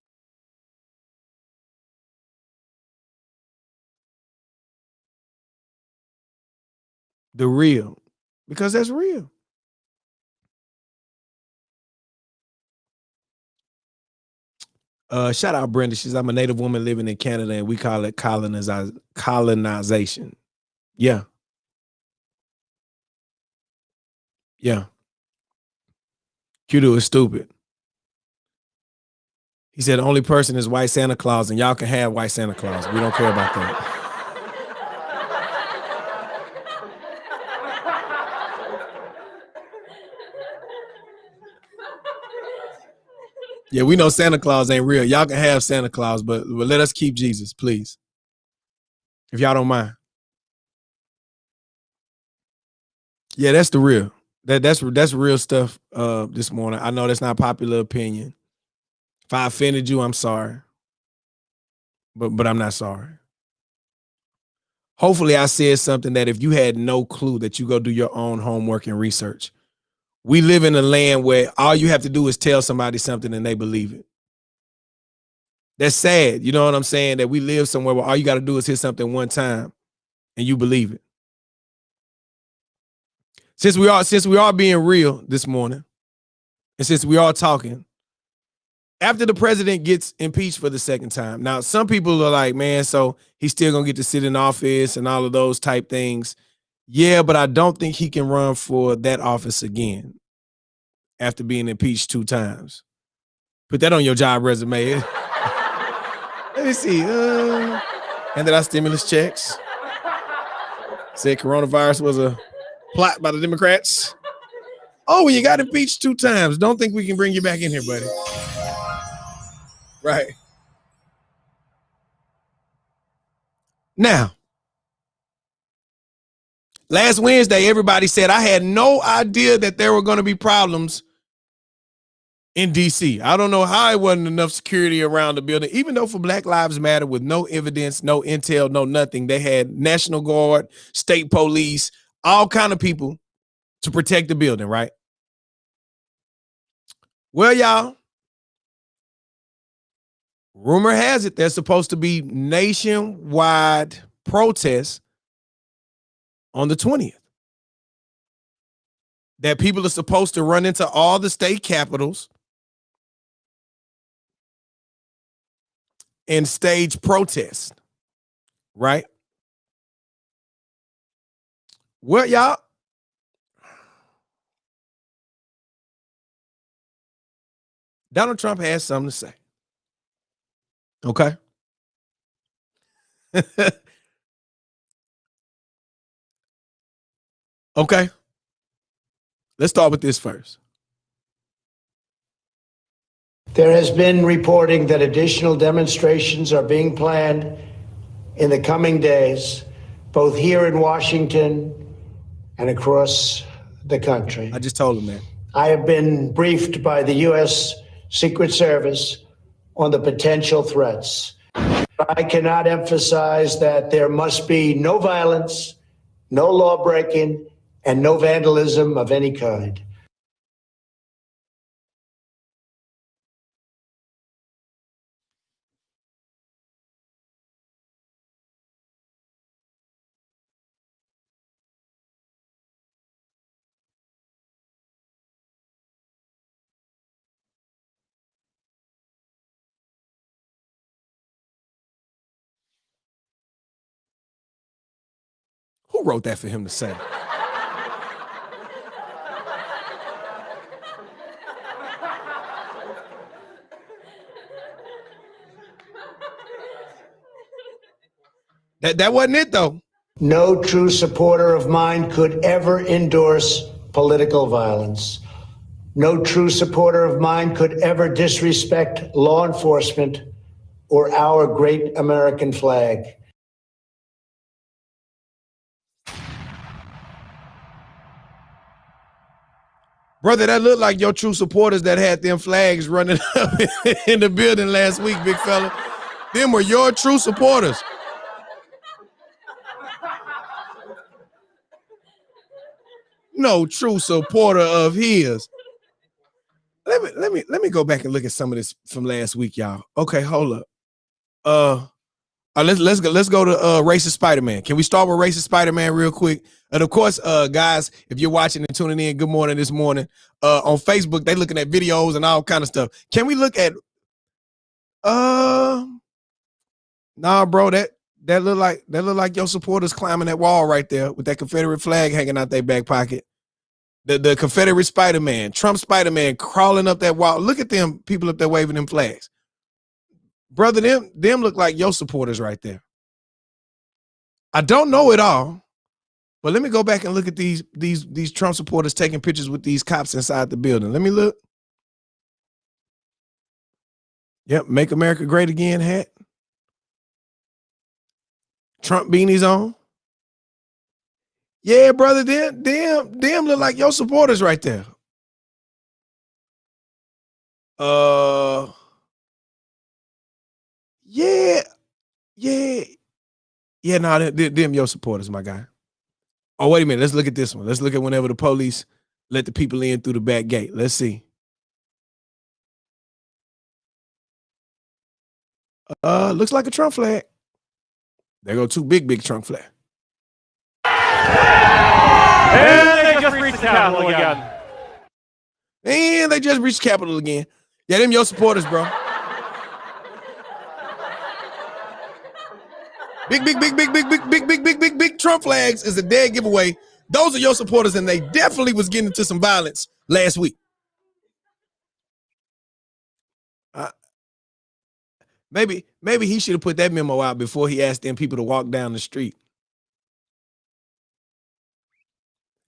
The real, because that's real. Shout out Brenda. She's I'm a Native woman living in Canada, and we call it colonization. Yeah. Yeah. Q2 is stupid. He said the only person is white Santa Claus, and y'all can have white Santa Claus. We don't care about that. Yeah, we know Santa Claus ain't real. Y'all can have Santa Claus, but let us keep Jesus, please. If y'all don't mind. Yeah, that's the real. That's real stuff this morning. I know that's not popular opinion. If I offended you, I'm sorry. But I'm not sorry. Hopefully I said something that if you had no clue, that you go do your own homework and research. We live in a land where all you have to do is tell somebody something and they believe it. That's sad. You know what I'm saying? That we live somewhere where all you got to do is hear something one time and you believe it. Since we are being real this morning, and since we are talking, after the president gets impeached for the second time, now some people are like, man, so he's still gonna get to sit in office and all of those type things. Yeah, but I don't think he can run for that office again after being impeached 2 times. Put that on your job resume. Let me see. Handed out stimulus checks. Said coronavirus was a plot by the Democrats. Oh, well, you got impeached 2 times. Don't think we can bring you back in here, buddy. Right. Now, last Wednesday, everybody said I had no idea that there were going to be problems in DC. I don't know how it wasn't enough security around the building, even though for Black Lives Matter, with no evidence, no intel, no nothing, they had National Guard, state police, all kind of people to protect the building, right? Well, y'all, rumor has it there's supposed to be nationwide protests on the 20th. That people are supposed to run into all the state capitals and stage protests, right? Well, y'all, Donald Trump has something to say. Okay. Okay. Let's start with this first. There has been reporting that additional demonstrations are being planned in the coming days, both here in Washington and across the country. I just told him that. I have been briefed by the U.S. Secret Service on the potential threats. I cannot emphasize that there must be no violence, no law breaking, and no vandalism of any kind. Who wrote that for him to say? That wasn't it, though. No true supporter of mine could ever endorse political violence. No true supporter of mine could ever disrespect law enforcement or our great American flag. Brother, that looked like your true supporters that had them flags running up in the building last week, big fella. Them were your true supporters. No true supporter of his. Let me go back and look at some of this from last week, y'all. Okay, hold up. Let's go to racist Spider-Man. Can we start with racist Spider-Man real quick? And of course, guys, if you're watching and tuning in, good morning this morning. On Facebook, they looking at videos and all kind of stuff. Can we look at nah, bro, that look like your supporters climbing that wall right there with that Confederate flag hanging out their back pocket. The Confederate Spider-Man, Trump Spider-Man crawling up that wall. Look at them people up there waving them flags. Brother, them look like your supporters right there. I don't know it all, but let me go back and look at these Trump supporters taking pictures with these cops inside the building. Let me look. Yep, Make America Great Again hat. Trump beanies on. Yeah, brother, them look like your supporters right there. Yeah. No, them your supporters, my guy. Oh, wait a minute. Let's look at this one. Let's look at whenever the police let the people in through the back gate. Let's see. Looks like a Trump flag. There go two big Trump flag. And they just reached the Capitol again. And they just reached Capitol again. Yeah, them your supporters, bro. Big Trump flags is a dead giveaway. Those are your supporters, and they definitely was getting into some violence last week. Maybe he should have put that memo out before he asked them people to walk down the street.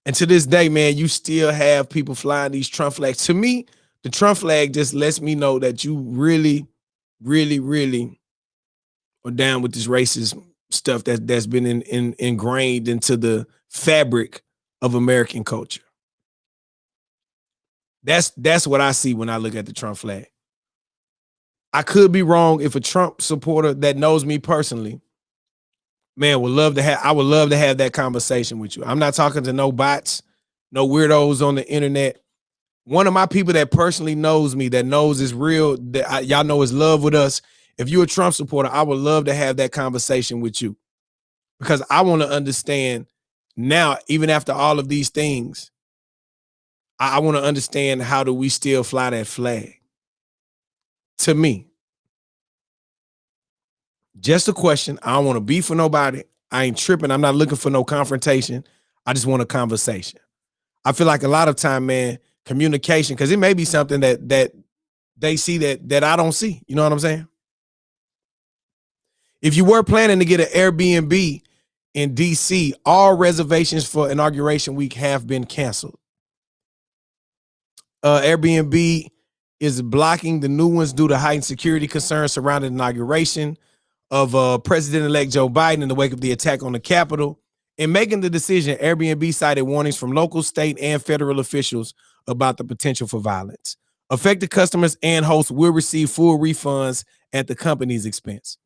And to this day, man, you still have people flying these Trump flags. To me, the Trump flag just lets me know that you really, really, really are down with this racist stuff that's been ingrained into the fabric of American culture. That's what I see when I look at the Trump flag. I could be wrong. If a Trump supporter that knows me personally, man, I would love to have that conversation with you. I'm not talking to no bots, no weirdos on the internet. One of my people that personally knows me, that knows is real, that y'all know is love with us. If you're a Trump supporter, I would love to have that conversation with you, because I want to understand now, even after all of these things, I want to understand, how do we still fly that flag? To me, just a question. I don't want to beef for nobody. I ain't tripping. I'm not looking for no confrontation. I just want a conversation. I feel like a lot of time, man, communication, because it may be something that they see that I don't see. You know what I'm saying? If you were planning to get an Airbnb in DC, all reservations for inauguration week have been canceled. Airbnb is blocking the new ones due to heightened security concerns surrounding the inauguration of President-elect Joe Biden in the wake of the attack on the Capitol. In making the decision, Airbnb cited warnings from local, state, and federal officials about the potential for violence. Affected customers and hosts will receive full refunds at the company's expense.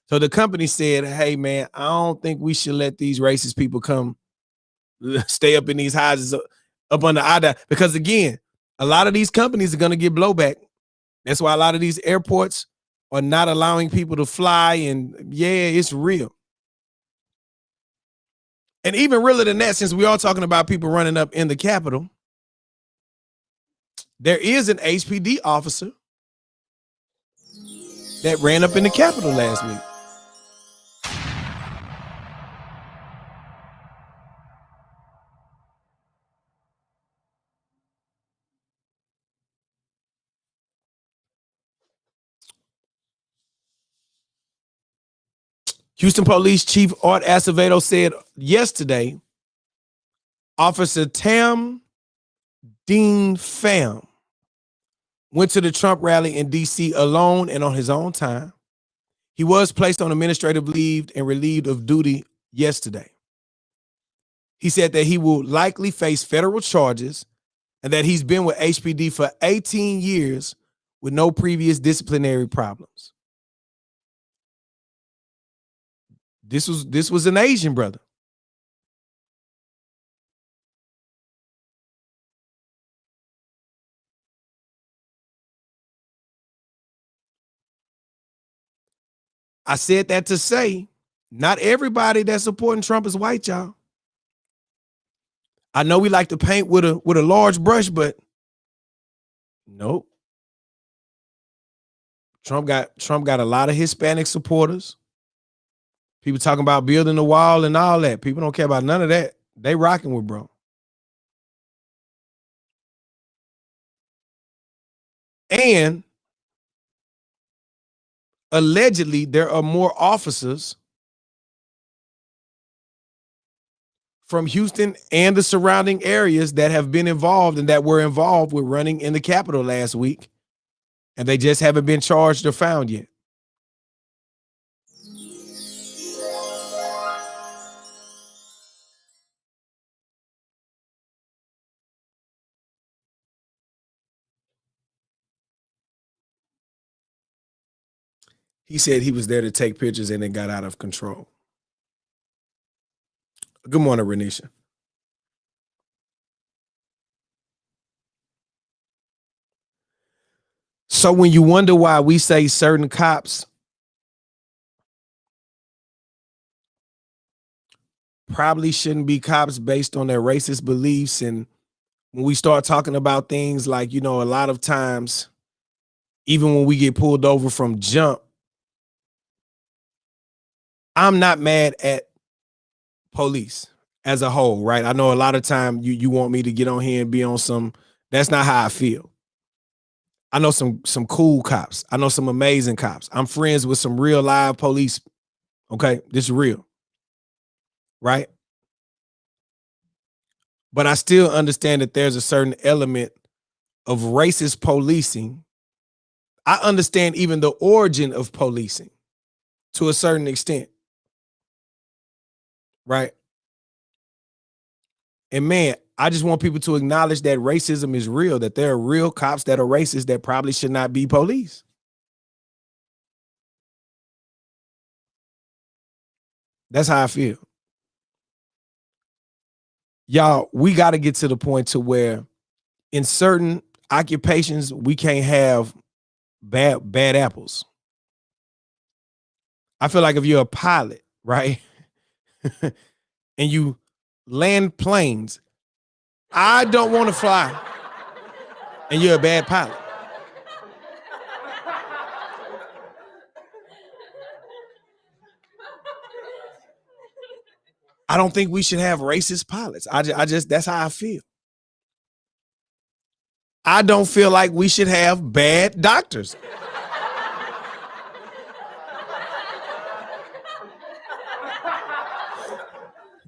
So the company said, hey, man, I don't think we should let these racist people come stay up in these houses up under IDA, because, again, a lot of these companies are going to get blowback. That's why a lot of these airports are not allowing people to fly. And yeah, it's real. And even realer than that, since we are talking about people running up in the Capitol, there is an HPD officer that ran up in the Capitol last week. Houston Police Chief Art Acevedo said yesterday, Officer Tam Dean Pham went to the Trump rally in D.C. alone and on his own time. He was placed on administrative leave and relieved of duty yesterday. He said that he will likely face federal charges and that he's been with HPD for 18 years with no previous disciplinary problems. This was an Asian brother. I said that to say, not everybody that's supporting Trump is white, y'all. I know we like to paint with a large brush, but nope. Trump got a lot of Hispanic supporters. People talking about building the wall and all that. People don't care about none of that. They rocking with bro. And allegedly, there are more officers from Houston and the surrounding areas that have been involved and that were involved with running in the Capitol last week. And they just haven't been charged or found yet. He said he was there to take pictures and it got out of control. Good morning, Renisha. So when you wonder why we say certain cops probably shouldn't be cops based on their racist beliefs, and when we start talking about things like, a lot of times, even when we get pulled over from jump, I'm not mad at police as a whole, right? I know a lot of time you want me to get on here and be on some, that's not how I feel. I know some cool cops. I know some amazing cops. I'm friends with some real live police. Okay, this is real. Right? But I still understand that there's a certain element of racist policing. I understand even the origin of policing to a certain extent. Right? And man, I just want people to acknowledge that racism is real, that there are real cops that are racist that probably should not be police. That's how I feel. Y'all, we got to get to the point to where in certain occupations, we can't have bad apples. I feel like if you're a pilot, right? And you land planes, I don't want to fly. And you're a bad pilot. I don't think we should have racist pilots. I just that's how I feel. I don't feel like we should have bad doctors.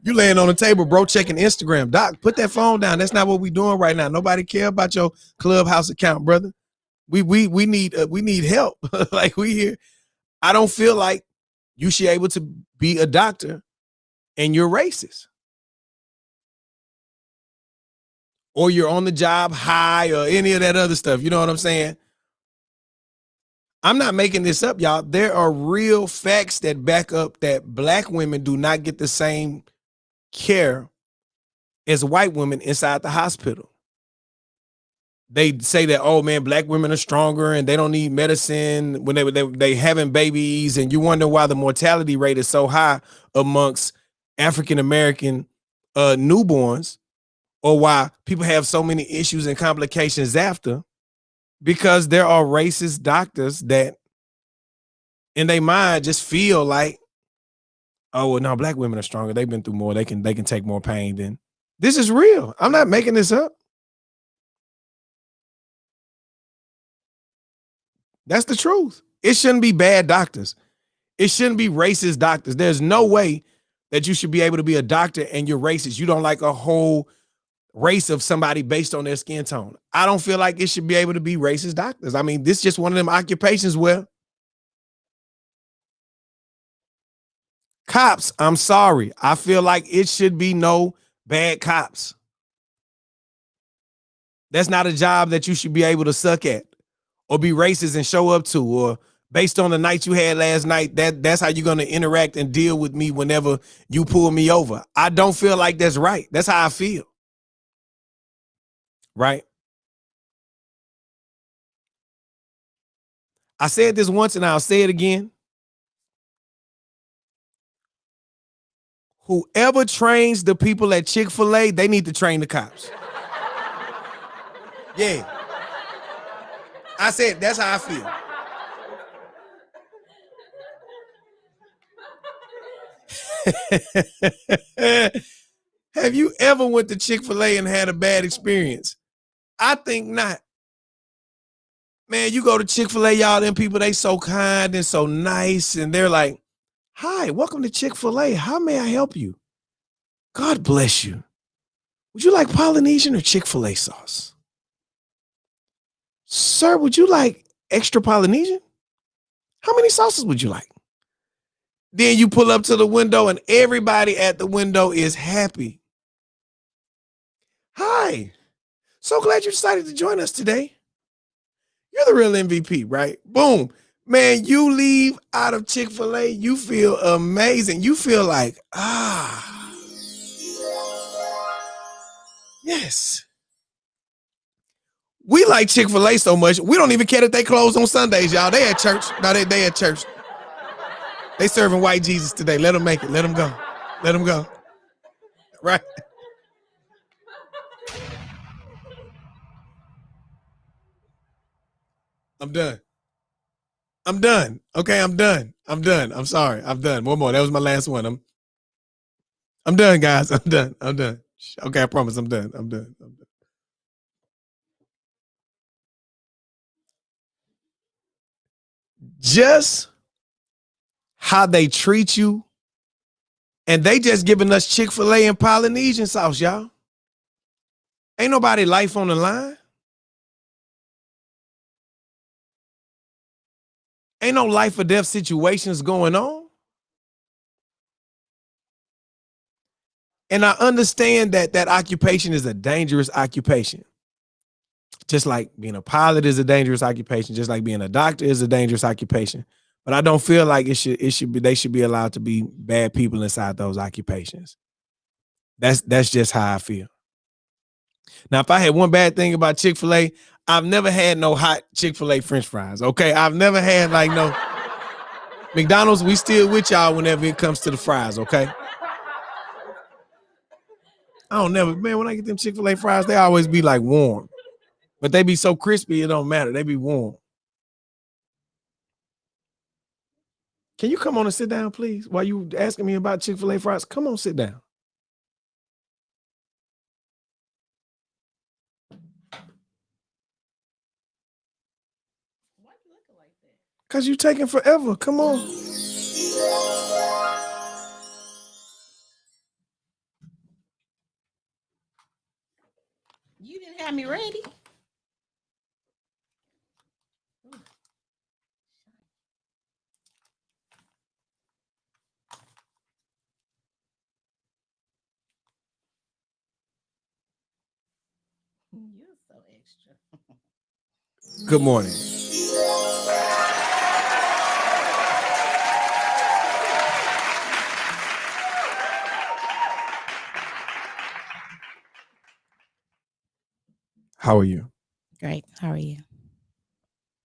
You laying on the table, bro, checking Instagram. Doc, put that phone down. That's not what we doing right now. Nobody care about your Clubhouse account, brother. We need help. Like we here. I don't feel like you should be able to be a doctor and you're racist. Or you're on the job high or any of that other stuff. You know what I'm saying? I'm not making this up, y'all. There are real facts that back up that black women do not get the same care as white women inside the hospital. They say that, oh man, black women are stronger and they don't need medicine when they having babies, and you wonder why the mortality rate is so high amongst African American newborns, or why people have so many issues and complications after, because there are racist doctors that in their mind just feel like, oh, well, no, black women are stronger. They've been through more. They can take more pain than. This is real. I'm not making this up. That's the truth. It shouldn't be bad doctors. It shouldn't be racist doctors. There's no way that you should be able to be a doctor and you're racist. You don't like a whole race of somebody based on their skin tone. I don't feel like it should be able to be racist doctors. I mean, this is just one of them occupations where cops, I'm sorry. I feel like it should be no bad cops. That's not a job that you should be able to suck at or be racist and show up to, or based on the night you had last night, that's how you're going to interact and deal with me whenever you pull me over. I don't feel like that's right. That's how I feel. Right? I said this once and I'll say it again. whoever trains the people at Chick-fil-A, they need to train the cops. Yeah. I said, that's how I feel. Have you ever went to Chick-fil-A and had a bad experience? I think not. Man, you go to Chick-fil-A, y'all, them people, they so kind and so nice, and they're like, hi, welcome to Chick-fil-A. How may I help you? God bless you. Would you like Polynesian or Chick-fil-A sauce? Sir, would you like extra Polynesian? How many sauces would you like? Then you pull up to the window and everybody at the window is happy. Hi, so glad you decided to join us today. You're the real MVP, right? Boom. Man, you leave out of Chick-fil-A, you feel amazing. You feel like, yes. We like Chick-fil-A so much, we don't even care that they close on Sundays, y'all. They at church. No, they at church. They serving white Jesus today. Let them make it. Let them go. Let them go. Right? I'm done. I'm done. Okay, I'm done. I'm done. I'm sorry. I'm done. One more. That was my last one. I'm done, guys. I'm done. I'm done. Okay, I promise I'm done. I'm done. I'm done. Just how they treat you, and they just giving us Chick-fil-A and Polynesian sauce, y'all. Ain't nobody life on the line. Ain't no life or death situations going on. And I understand that that occupation is a dangerous occupation. Just like being a pilot is a dangerous occupation, just like being a doctor is a dangerous occupation. But I don't feel like they should be allowed to be bad people inside those occupations. That's just how I feel. Now, if I had one bad thing about Chick-fil-A, I've never had no hot Chick-fil-A French fries. Okay, I've never had like no McDonald's. We still with y'all whenever it comes to the fries. Okay, I don't never, man. When I get them Chick-fil-A fries, they always be like warm, but they be so crispy it don't matter. They be warm. Can you come on and sit down, please? While you asking me about Chick-fil-A fries, come on, sit down. Why you looking like that? Cause you taking forever. Come on. You didn't have me ready. You're so extra. Good morning. How are you? Great. How are you?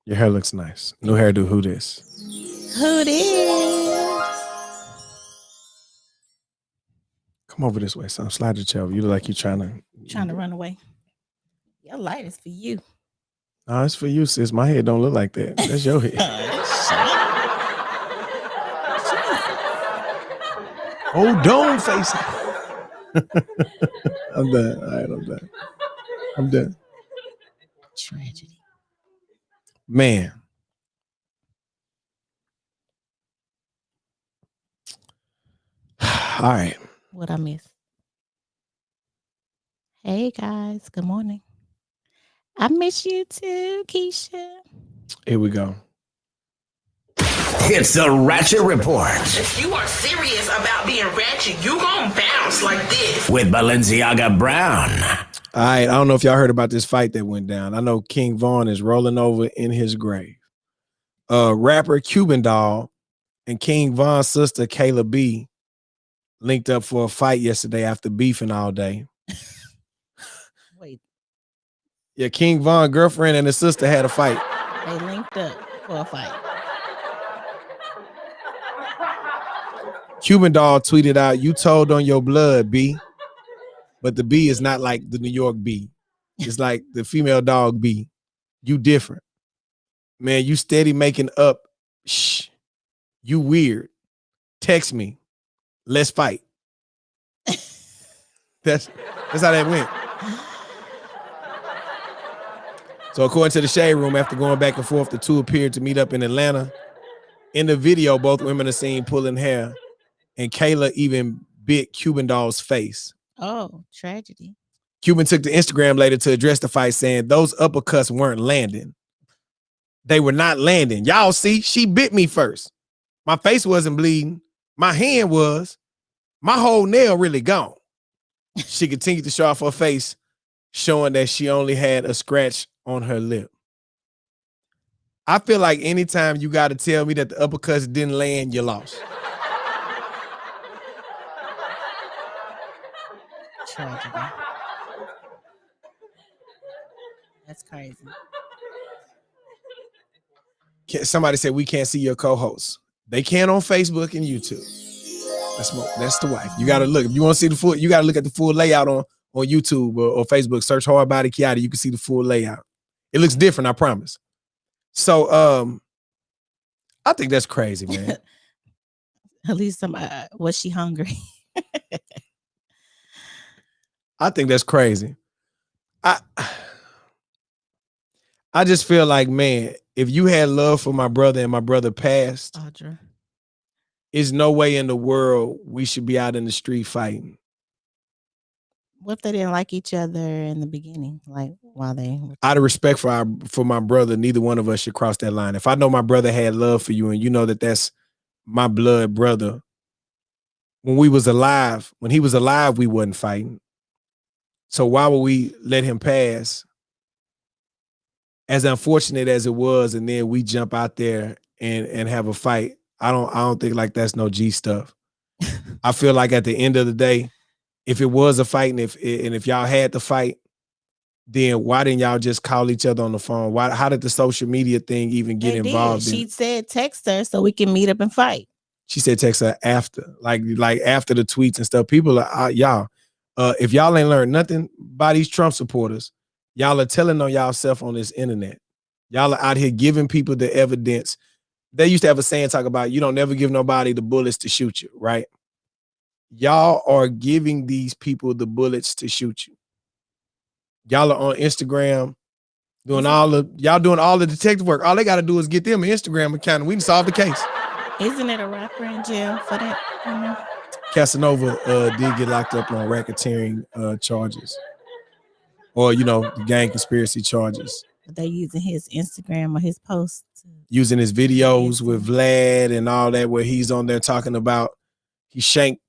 Your hair looks nice. New hairdo. Who this? Who this? Come over this way, son. Slide your chair over. You look like you're trying Trying to run away. Your light is for you. No, it's for you, sis. My head don't look like that. That's your head. Oh, dome face. I'm done. All right, I'm done. I'm done. Tragedy. Man. All right. What I miss? Hey guys, good morning. I miss you too, Keisha. Here we go. It's the Ratchet Report If you are serious about being ratchet, you gonna bounce like this. with Balenciaga Brown. All right. I don't know if y'all heard about this fight that went down. I know King Von is rolling over in his grave. Rapper Cuban Doll and King Von's sister Kayla B linked up for a fight yesterday after beefing all day. Wait, Yeah, King Von's girlfriend and his sister had a fight. they linked up for a fight. Cuban Doll tweeted out, "You told on your blood, B, but the B is not like the New York B. It's like the female dog B. You different. Man, you steady making up. Shh. You weird. Text me. Let's fight." That's how that went. So according to the Shade Room, after going back and forth, the two appeared to meet up in Atlanta. In the video, both women are seen pulling hair, and Kayla even bit Cuban Doll's face. Oh, tragedy. Cuban took to Instagram later to address the fight, saying those uppercuts weren't landing. They were not landing. Y'all see, she bit me first. My face wasn't bleeding. My hand was. My whole nail really gone. She continued to show off her face, showing that she only had a scratch on her lip. I feel like anytime you got to tell me that the uppercuts didn't land, you lost. Tragedy. That's crazy. Somebody said we can't see your co-hosts. They can on Facebook and YouTube. That's the wife. You got to look. If you want to see the full, you got to look at the full layout on YouTube or Facebook. Search Hard Body Kiati. You can see the full layout. It looks different, I promise. So I think that's crazy, man. At least was she hungry? I think that's crazy. I just feel like, man, if you had love for my brother and my brother passed, Audra, there's no way in the world we should be out in the street fighting. What if they didn't like each other in the beginning? Like while they were Out of respect for my brother, neither one of us should cross that line. If I know my brother had love for you and you know that that's my blood brother, when he was alive, we wasn't fighting. So why would we let him pass? As unfortunate as it was, and then we jump out there and have a fight. I don't think like that's no G stuff. I feel like at the end of the day, if it was a fight and if y'all had to fight, then why didn't y'all just call each other on the phone? How did the social media thing even get involved? She said text her so we can meet up and fight. She said text her after, like after the tweets and stuff. People are y'all. If y'all ain't learned nothing by these Trump supporters, y'all are telling on y'allself on this internet. Y'all are out here giving people the evidence. They used to have a saying talk about you don't never give nobody the bullets to shoot you, right? Y'all are giving these people the bullets to shoot you. Y'all are on Instagram doing all the detective work. All they got to do is get them an Instagram account and we can solve the case. Isn't it a rapper in jail for that? Casanova did get locked up on racketeering charges. Or, the gang conspiracy charges. But they using his Instagram or his posts. Using his videos with Vlad and all that, where he's on there talking about he shanked.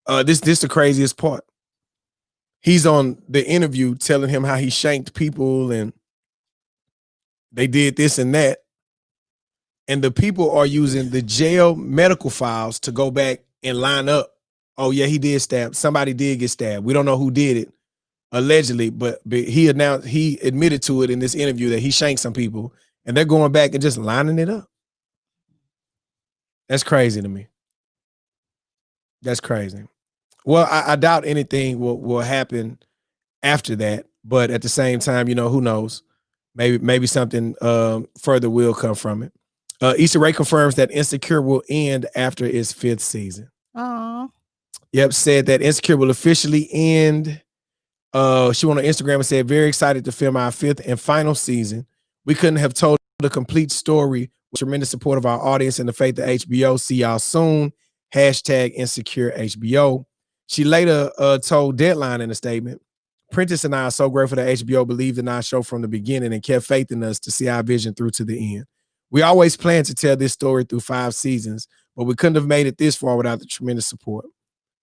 This the craziest part. He's on the interview telling him how he shanked people and they did this and that. And the people are using the jail medical files to go back and line up. Oh, yeah, he did stab. Somebody did get stabbed. We don't know who did it. Allegedly, but he admitted to it in this interview that he shanked some people, and they're going back and just lining it up. That's crazy to me. That's crazy. Well, I doubt anything will happen after that, but at the same time, who knows? Maybe something further will come from it. Issa Rae confirms that Insecure will end after its 5th season. Aww. Yep, said that Insecure will officially end. She went on Instagram and said, very excited to film our 5th and final season. We couldn't have told the complete story with tremendous support of our audience and the faith of HBO. See y'all soon. #InsecureHBO. She later told Deadline in a statement, Prentice and I are so grateful that HBO believed in our show from the beginning and kept faith in us to see our vision through to the end. We always planned to tell this story through 5 seasons, but we couldn't have made it this far without the tremendous support.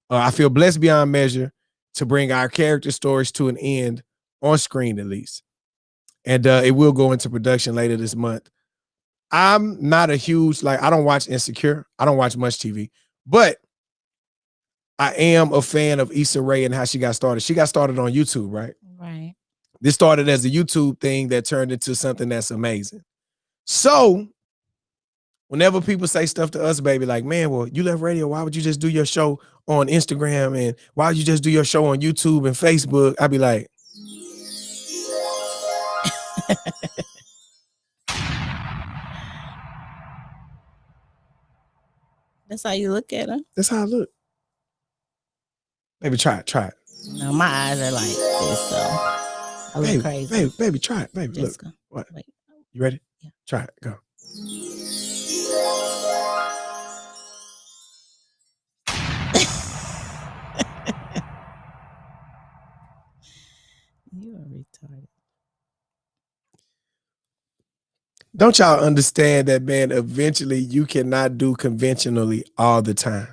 I feel blessed beyond measure to bring our character stories to an end on screen, at least. And it will go into production later this month. I'm not a huge, I don't watch Insecure. I don't watch much TV, but I am a fan of Issa Rae and how she got started. She got started on YouTube, right? Right. This started as a YouTube thing that turned into something that's amazing. So whenever people say stuff to us, baby, like, man, well, you left radio. Why would you just do your show on Instagram? And why would you just do your show on YouTube and Facebook? I'd be like, That's how you look at her. that's how I look. Baby, try it. No, my eyes are like this, so I look crazy. Baby, try it. Baby, Jessica, look. What? wait. You ready? Yeah. Try it. Go. You are retarded. Don't y'all understand that, man? Eventually, you cannot do conventionally all the time.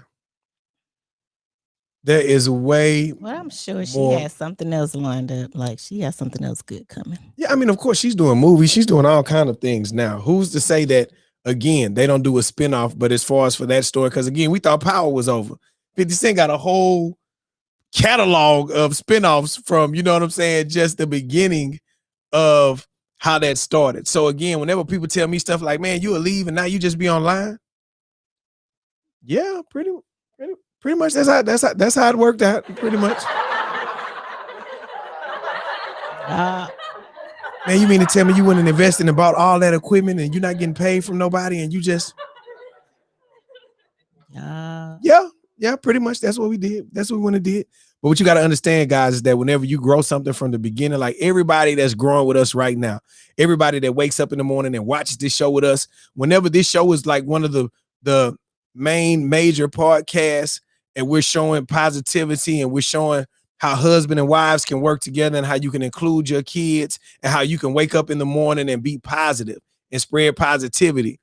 There is way Well, I'm sure she more. has something else lined up. Like she has something else good coming. Yeah, I mean, of course, she's doing movies. She's doing all kind of things now. Who's to say that, again, they don't do a spinoff, but as far as for that story, because, again, we thought Power was over. 50 Cent got a whole catalog of spinoffs from, you know what I'm saying, just the beginning of how that started. So, again, whenever people tell me stuff like, man, you will leave and now you just be online. Yeah, pretty much that's how it worked out, pretty much. Man, you mean to tell me you went and invested and bought all that equipment and you're not getting paid from nobody and you just yeah, pretty much that's what we did. That's what we went and did. But what you got to understand, guys, is that whenever you grow something from the beginning, like everybody that's growing with us right now, everybody that wakes up in the morning and watches this show with us, whenever this show is like one of the main major podcasts and we're showing positivity and we're showing how husband and wives can work together and how you can include your kids and how you can wake up in the morning and be positive and spread positivity.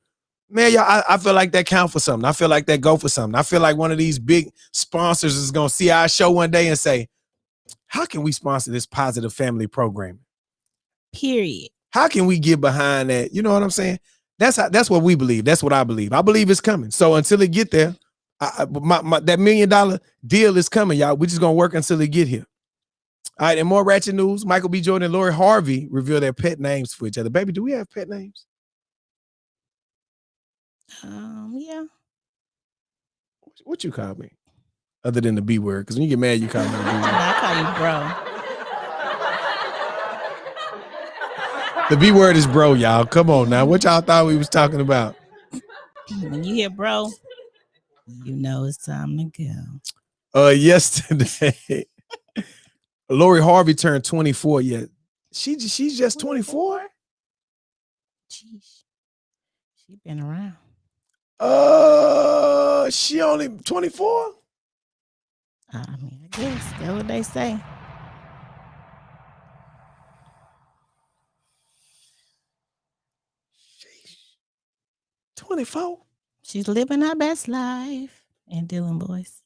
Man, y'all, I feel like that count for something. I feel like that go for something. I feel like one of these big sponsors is going to see our show one day and say, how can we sponsor this positive family programming? Period. How can we get behind that? You know what I'm saying? That's what we believe. That's what I believe. I believe it's coming. So until it get there, that $1 million deal is coming, y'all. We're just going to work until it get here. All right, and more ratchet news. Michael B. Jordan and Lori Harvey reveal their pet names for each other. Baby, do we have pet names? Yeah. What you call me? Other than the B word, because when you get mad, you call me the B word. I call you bro. The B word is bro, y'all. Come on now. What y'all thought we was talking about? When you hear bro, you know it's time to go. Yesterday, Lori Harvey turned 24 yet. She's just 24? Jeez. She been around. She only 24? I mean, I guess that's what they say. Sheesh. 24? She's living her best life and doing boys.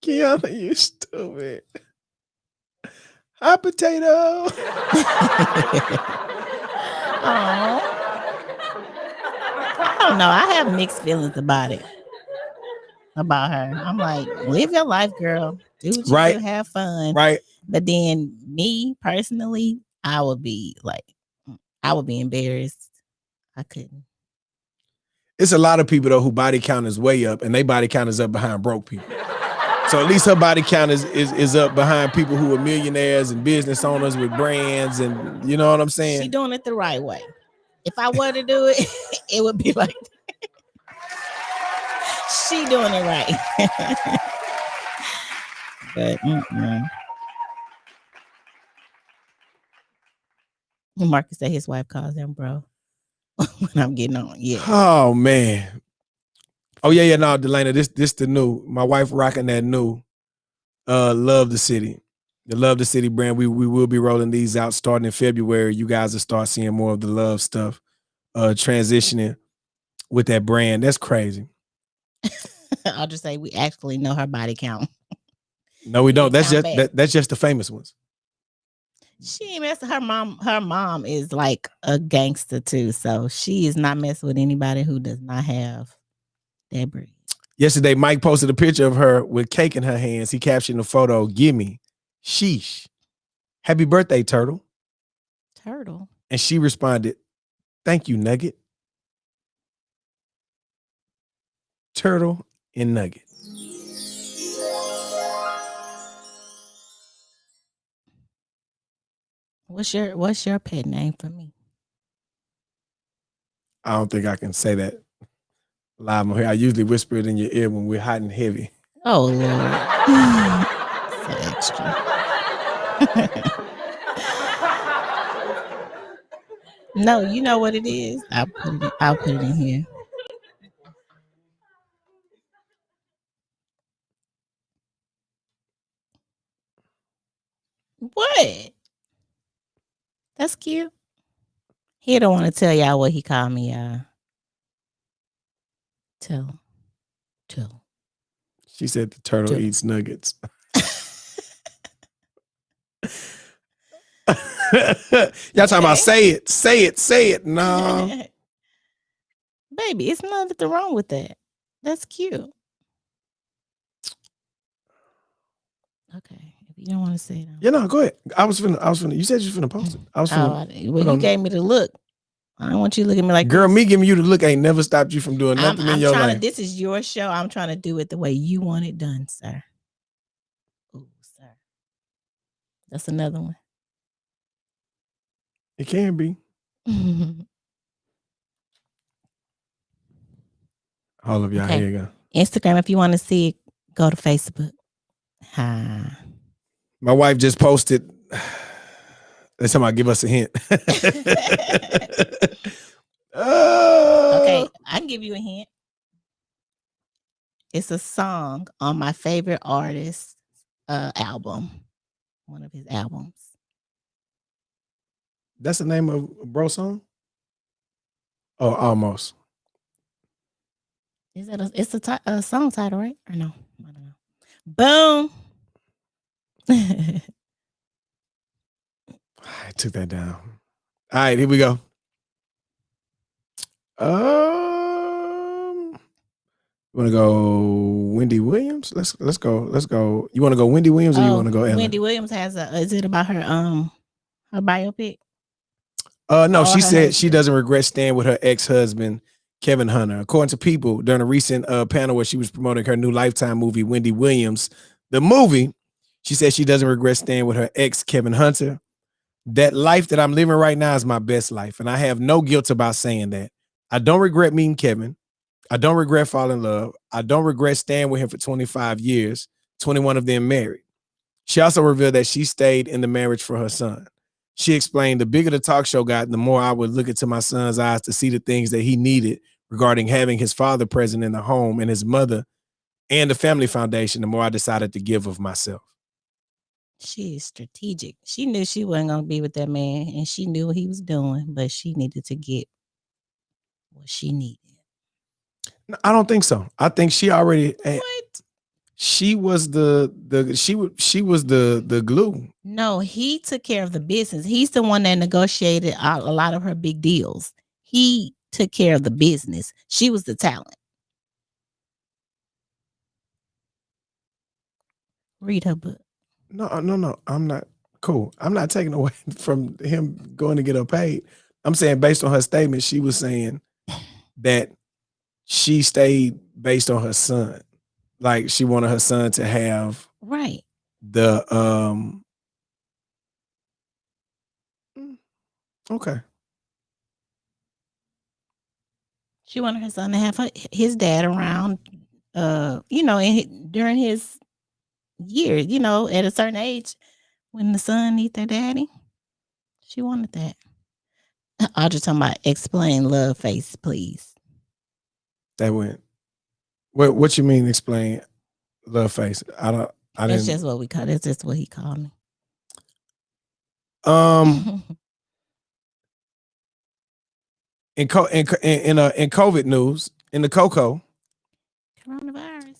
Kiana, you stupid. Hot potato. Oh. I don't know. I have mixed feelings about it. About her. I'm like, live your life, girl. Do what you Right. do, have fun. Right. But then me personally, I would be embarrassed. I couldn't. It's a lot of people though who body count is way up and they body count is up behind broke people. So at least her body count is up behind people who are millionaires and business owners with brands, and you know what I'm saying? She doing it the right way. If I were to do it, it would be like she doing it right. But Marcus said his wife calls him bro when I'm getting on. Yeah. Oh man. Oh yeah, no, Delana, this the new. My wife rocking that new Love the City. The Love the City brand. We will be rolling these out starting in February. You guys will start seeing more of the love stuff transitioning with that brand. That's crazy. I'll just say we actually know her body count. No, we don't. That's just the famous ones. She ain't messing. Her mom is like a gangster too, so she is not messing with anybody who does not have that breed. Yesterday, Mike posted a picture of her with cake in her hands. He captioned the photo, "Gimme, sheesh, happy birthday, Turtle." Turtle. And she responded, "Thank you, Nugget." turtle, and nugget. What's your pet name for me? I don't think I can say that live on here. I usually whisper it in your ear when we're hot and heavy. Oh Lord. So extra. No, you know what it is. I'll put it in here. What? That's cute. He don't want to tell y'all what he called me, y'all. Tell. She said the turtle eats nuggets. Y'all talking about say it. No. Baby, it's nothing wrong with that. That's cute. Okay. If you don't want to say it. Yeah, no, go ahead. I was finna. You said you was finna post it. I was finna. Well, you gave me the look. I don't want you to look at me like girl, this. me giving you the look ain't never stopped you from doing nothing in your life. This is your show. I'm trying to do it the way you want it done, sir. Ooh, sir. That's another one. It can be. All of y'all, okay. Here you go. Instagram, if you want to see it, go to Facebook. Hi. My wife just posted. Let's somebody give us a hint. Okay, I can give you a hint. It's a song on my favorite artist's album. One of his albums. That's the name of a bro song? Oh, almost. Is that it's a song title, right? Or no? I don't know. Boom. I took that down. All right, here we go. You want to go Wendy Williams? Let's go. You want to go Wendy Williams or you want to go Ellen? Wendy Williams has is it about her biopic? No, she said she doesn't regret staying with her ex-husband, Kevin Hunter. According to People, during a recent panel where she was promoting her new Lifetime movie, Wendy Williams, the movie, she said she doesn't regret staying with her ex, Kevin Hunter. That life that I'm living right now is my best life, and I have no guilt about saying that. I don't regret meeting Kevin. I don't regret falling in love. I don't regret staying with him for 25 years, 21 of them married. She also revealed that she stayed in the marriage for her son. She explained, the bigger the talk show got, the more I would look into my son's eyes to see the things that he needed regarding having his father present in the home and his mother and the family foundation, the more I decided to give of myself. She is strategic. She knew she wasn't going to be with that man, and she knew what he was doing, but she needed to get what she needed. No, I don't think so. I think she already. What? She was the glue. No, he took care of the business. He's the one that negotiated a lot of her big deals. He took care of the business. She was the talent. Read her book. No. I'm not cool. I'm not taking away from him going to get her paid. I'm saying based on her statement, she was saying that she stayed based on her son. Like she wanted her son to have right the okay. She wanted her son to have his dad around, during his years, at a certain age when the son needs their daddy. She wanted that. Audrey talking about explain love face, please. That went. What you mean? Explain love face. That's just what we call. That's just what he called me. In COVID news, in the Coronavirus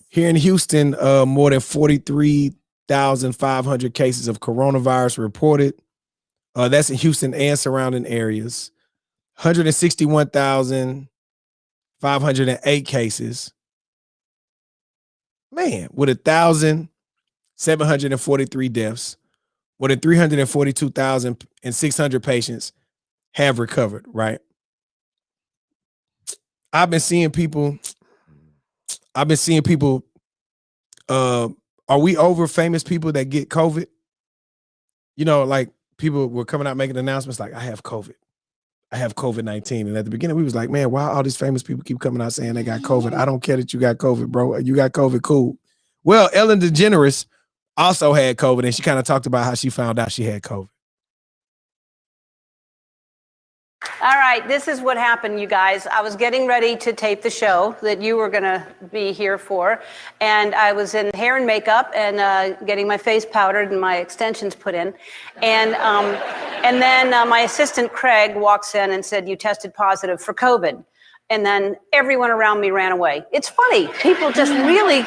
here in Houston, more than 43,500 cases of coronavirus reported. That's in Houston and surrounding areas. 161,508 cases. Man, with 1,743 deaths, more than 342,600 patients have recovered, right? I've been seeing people, I've been seeing people. Are we over famous people that get COVID? You know, like people were coming out making announcements like, I have COVID. I have COVID-19. And at the beginning, we was like, man, why all these famous people keep coming out saying they got COVID? I don't care that you got COVID, bro. You got COVID, cool. Well, Ellen DeGeneres also had COVID, and she kind of talked about how she found out she had COVID. All right, this is what happened, you guys. I was getting ready to tape the show that you were going to be here for, and I was in hair and makeup and getting my face powdered and my extensions put in. And then my assistant, Craig, walks in and said, you tested positive for COVID. And then everyone around me ran away. It's funny. People just really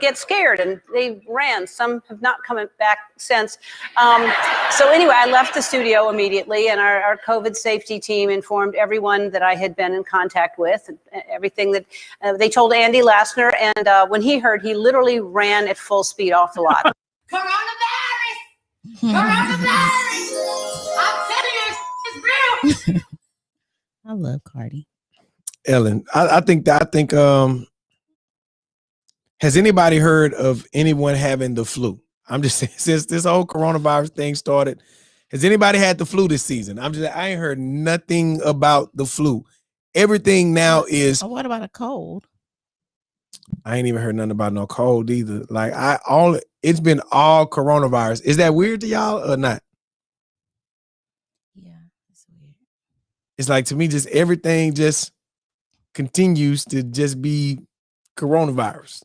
get scared and they ran. Some have not come back since. So anyway, I left the studio immediately, and our COVID safety team informed everyone that I had been in contact with, everything that they told Andy Lassner. And when he heard, he literally ran at full speed off the lot. Coronavirus! Coronavirus! I'm telling you, it's real. I love Cardi. Ellen, I think has anybody heard of anyone having the flu? I'm just saying, since this whole coronavirus thing started, has anybody had the flu this season? I ain't heard nothing about the flu. Everything now is. What about a cold? I ain't even heard nothing about no cold either. Like it's been all coronavirus. Is that weird to y'all or not? Yeah, it's weird. It's like, to me, just everything just continues to just be coronavirus.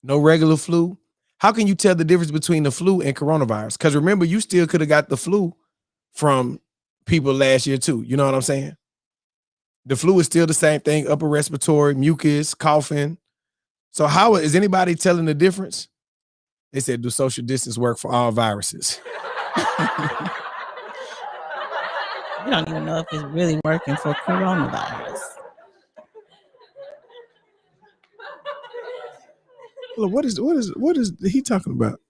No regular flu. How can you tell the difference between the flu and coronavirus? Because remember, you still could have got the flu from people last year too. You know what I'm saying? The flu is still the same thing: upper respiratory, mucus, coughing. So how is anybody telling the difference? They said, do social distance work for all viruses? We don't even know if it's really working for coronavirus. Look, what is he talking about?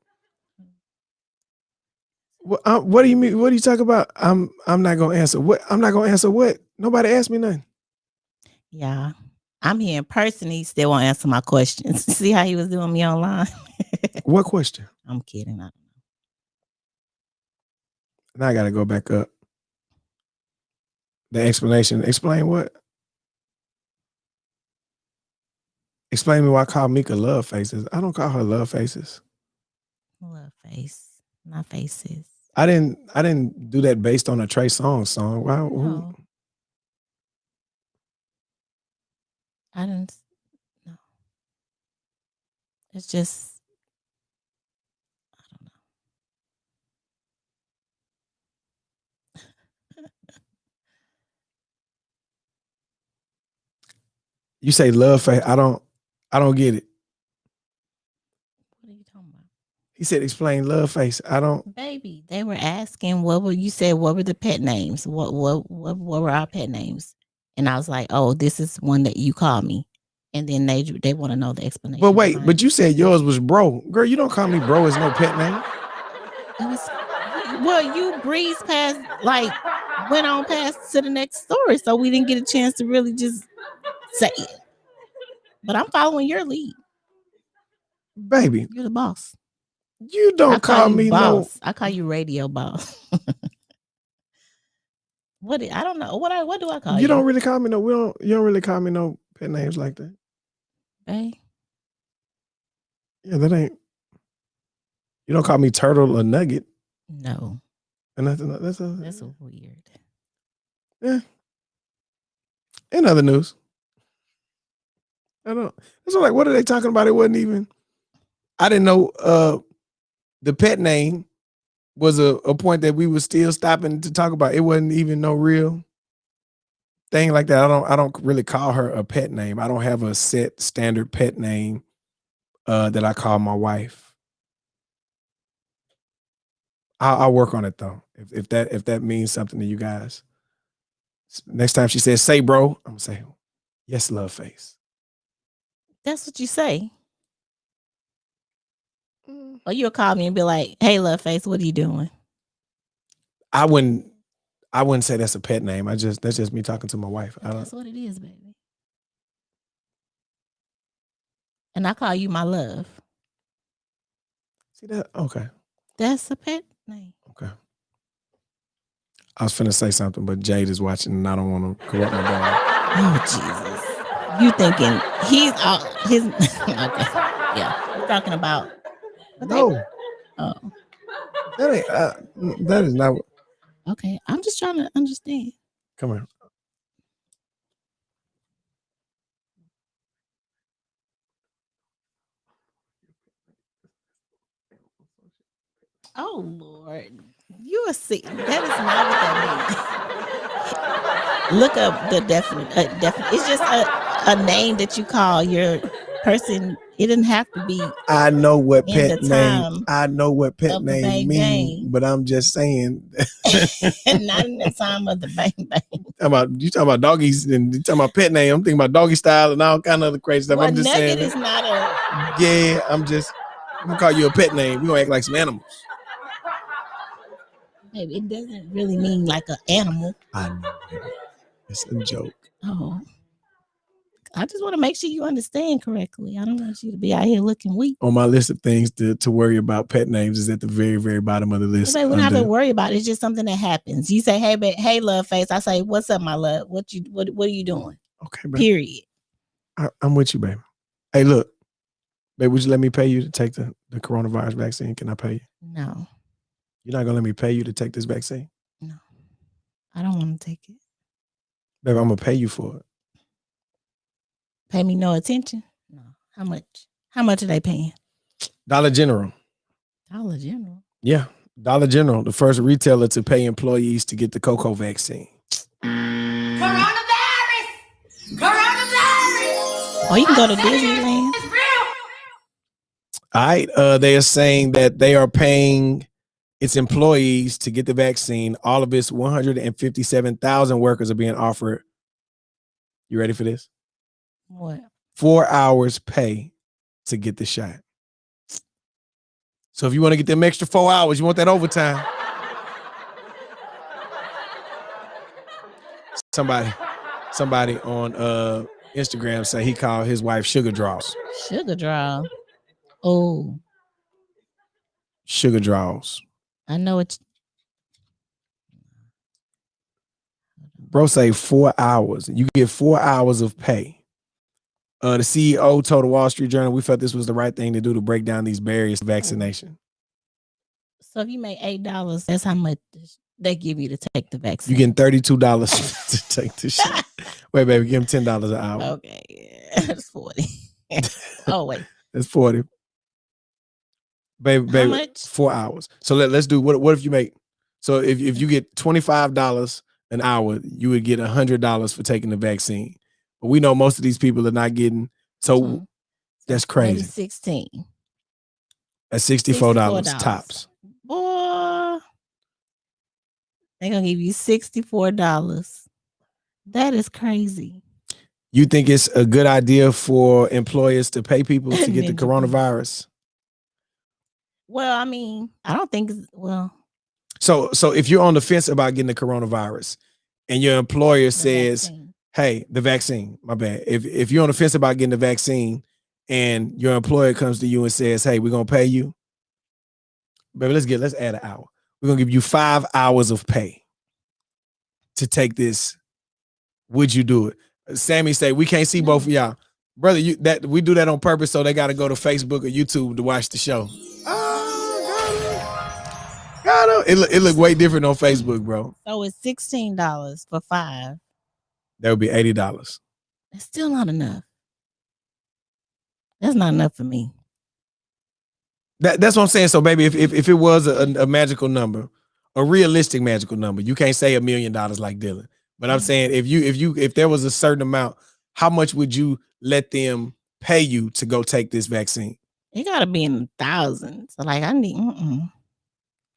What do you mean? What are you talking about? I'm not gonna answer. What? I'm not gonna answer what? Nobody asked me nothing. Yeah, I'm here in person. He still won't answer my questions. See how he was doing me online? What question? I'm kidding. Now I gotta go back up. The explanation. Explain what? Explain me why I call Mika Love Faces. I don't call her Love Faces. Love face, not faces. I didn't do that based on a Trey Songz song. Wow. No. I didn't. No. It's just, I don't know. You say love face. I don't get it. What are you talking about? He said, explain love face. I don't. Baby, they were asking what were the pet names? What were our pet names? And I was like, oh, this is one that you call me. And then they want to know the explanation. But wait, but you said yours was bro. Girl, you don't call me bro as no pet name. Well, you breezed past, like, went on past to the next story. So we didn't get a chance to really just say it. But I'm following your lead. Baby. You're the boss. You don't call me boss. I call you radio boss. I don't know. What do I call you? You don't really call me no. You don't really call me no pet names like that. Hey. Yeah, that ain't. You don't call me Turtle or Nugget. No. And that's weird. Yeah. In other news, I don't. It's like, what are they talking about? It wasn't even. I didn't know. The pet name was a point that we were still stopping to talk about. It wasn't even no real thing like that. I don't really call her a pet name. I don't have a set standard pet name that I call my wife. I'll work on it though. If that means something to you guys. Next time she says, say bro, I'm gonna say, yes, love face. That's what you say. Or you'll call me and be like, hey, love face, what are you doing? I wouldn't say that's a pet name. That's just me talking to my wife. That's what it is, baby. And I call you my love. See that? Okay. That's a pet name. Okay. I was finna say something, but Jade is watching and I don't want to correct my dog. Oh, Jesus. You thinking he's his okay. Yeah. We're talking about No. Oh. That ain't that is not Okay. I'm just trying to understand. come here. Oh Lord. You are sick. That is not what that means. Look up the definite. It's just a name that you call your person. It doesn't have to be. I know what in pet the name. time I know what pet of the name bang means, bang. but I'm just saying. And not in the time of the bang bang. You talking about doggies and you talking about pet name. I'm thinking about doggy style and all kind of other crazy stuff. Well, I'm just Nugget saying. is not a. Yeah, I'm gonna call you a pet name. We gonna act like some animals. Maybe it doesn't really mean like an animal. I know. It's a joke. Oh. I just want to make sure you understand correctly. I don't want you to be out here looking weak. On my list of things to worry about, pet names is at the very, very bottom of the list. We don't have to worry about it. It's just something that happens. You say, hey, love face. I say, what's up, my love? What are you doing? Okay, babe. Period. I'm with you, baby. Hey, look, babe, would you let me pay you to take the coronavirus vaccine? Can I pay you? No. You're not gonna let me pay you to take this vaccine? No. I don't want to take it. Baby, I'm gonna pay you for it. Pay me no attention? No. How much? How much are they paying? Dollar General. Dollar General? Yeah. Dollar General, the first retailer to pay employees to get the cocoa vaccine. Coronavirus! Oh, you can go to Disneyland. It's real. All right. They are saying that they are paying its employees to get the vaccine. All of its 157,000 workers are being offered. You ready for this? What? 4 hours pay to get the shot. So if you want to get them extra 4 hours, you want that overtime. Somebody on Instagram say he called his wife sugar draws. Sugar draw. Oh. Sugar draws. I know it's. Bro say 4 hours. You get 4 hours of pay. The CEO told the Wall Street Journal, we felt this was the right thing to do to break down these barriers to vaccination. So if you make $8, that's how much they give you to take the vaccine. You getting $32 to take the shot. Wait, baby, give him $10 an hour. Okay, that's 40. Oh wait, That's 40. Baby, How much? 4 hours. So let's do what if you make, so if you get $25 an hour, you would get $100 for taking the vaccine. But we know most of these people are not getting, so that's maybe crazy. 16. At $64 tops. Boy, they're gonna give you $64. That is crazy. You think it's a good idea for employers to pay people to get the Ninja coronavirus? Well, I mean, I don't think. Well, So if you're on the fence about getting the coronavirus and your employer says, vaccine. hey, the vaccine, my bad. If you're on the fence about getting the vaccine and your employer comes to you and says, hey, we're gonna pay you, baby, let's add an hour. We're gonna give you 5 hours of pay to take this. Would you do it? Sammy say, we can't see both of y'all. Brother, we do that on purpose, so they gotta go to Facebook or YouTube to watch the show. Got him. It look way different on Facebook, bro. So it's $16 for 5. That would be $80. That's still not enough. That's not enough for me. That's what I'm saying. So, baby, if it was a magical number, a realistic magical number, you can't say $1 million like Dylan. But I'm saying if there was a certain amount, how much would you let them pay you to go take this vaccine? It gotta be in the thousands. So like I need.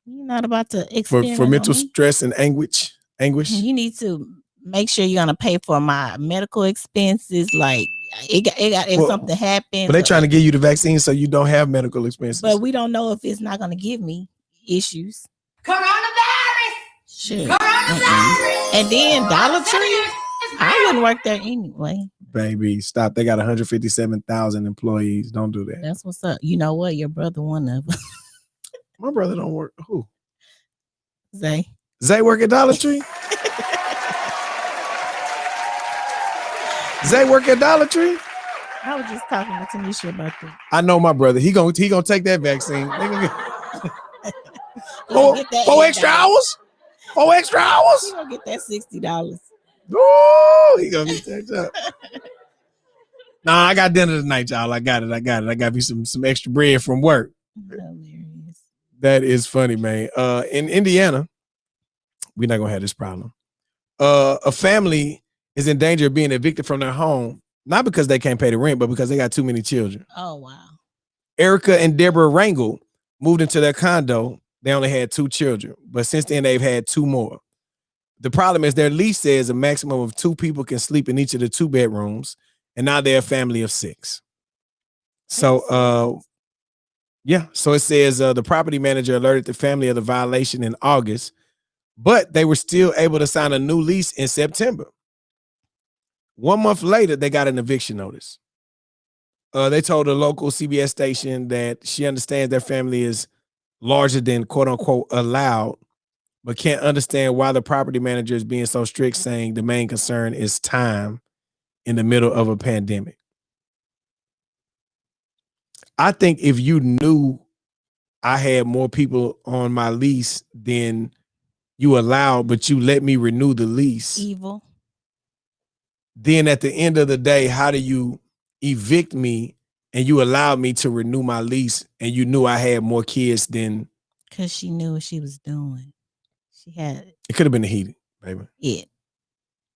You're not about to experiment For mental on me. stress and anguish. You need to make sure you're gonna pay for my medical expenses. Like if Well, something happens. But they're trying to give you the vaccine so you don't have medical expenses. But we don't know if it's not gonna give me issues. Coronavirus! Sure. Coronavirus! And then Dollar Tree. I wouldn't work there anyway. Baby, stop. They got 157,000 employees. Don't do that. That's what's up. You know what? Your brother, one of them. My brother don't work. Who? Zay. Zay work at Dollar Tree? Zay work at Dollar Tree? I was just talking to Tanisha about that. I know my brother. He gonna take that vaccine. They gonna get four extra hours? 4 extra hours? He gonna get that $60. Oh, he gonna be tacked up. Nah, I got dinner tonight, y'all. I got it. I got me some extra bread from work. Hilarious. That is funny, man. In Indiana, we're not gonna have this problem. A family is in danger of being evicted from their home, not because they can't pay the rent, but because they got too many children. Oh, wow. Erica and Deborah Rangel moved into their condo. They only had 2 children, but since then they've had 2 more. The problem is their lease says a maximum of 2 people can sleep in each of the 2 bedrooms, and now they're a family of 6. So, so it says the property manager alerted the family of the violation in August, but they were still able to sign a new lease in September. 1 month later, they got an eviction notice. They told a local CBS station that she understands their family is larger than quote unquote allowed, but can't understand why the property manager is being so strict, saying the main concern is time in the middle of a pandemic. I think if you knew I had more people on my lease than you allowed, but you let me renew the lease. Evil. Then at the end of the day, how do you evict me and you allowed me to renew my lease and you knew I had more kids than? Because she knew what she was doing. She had. It could have been the heat, baby. It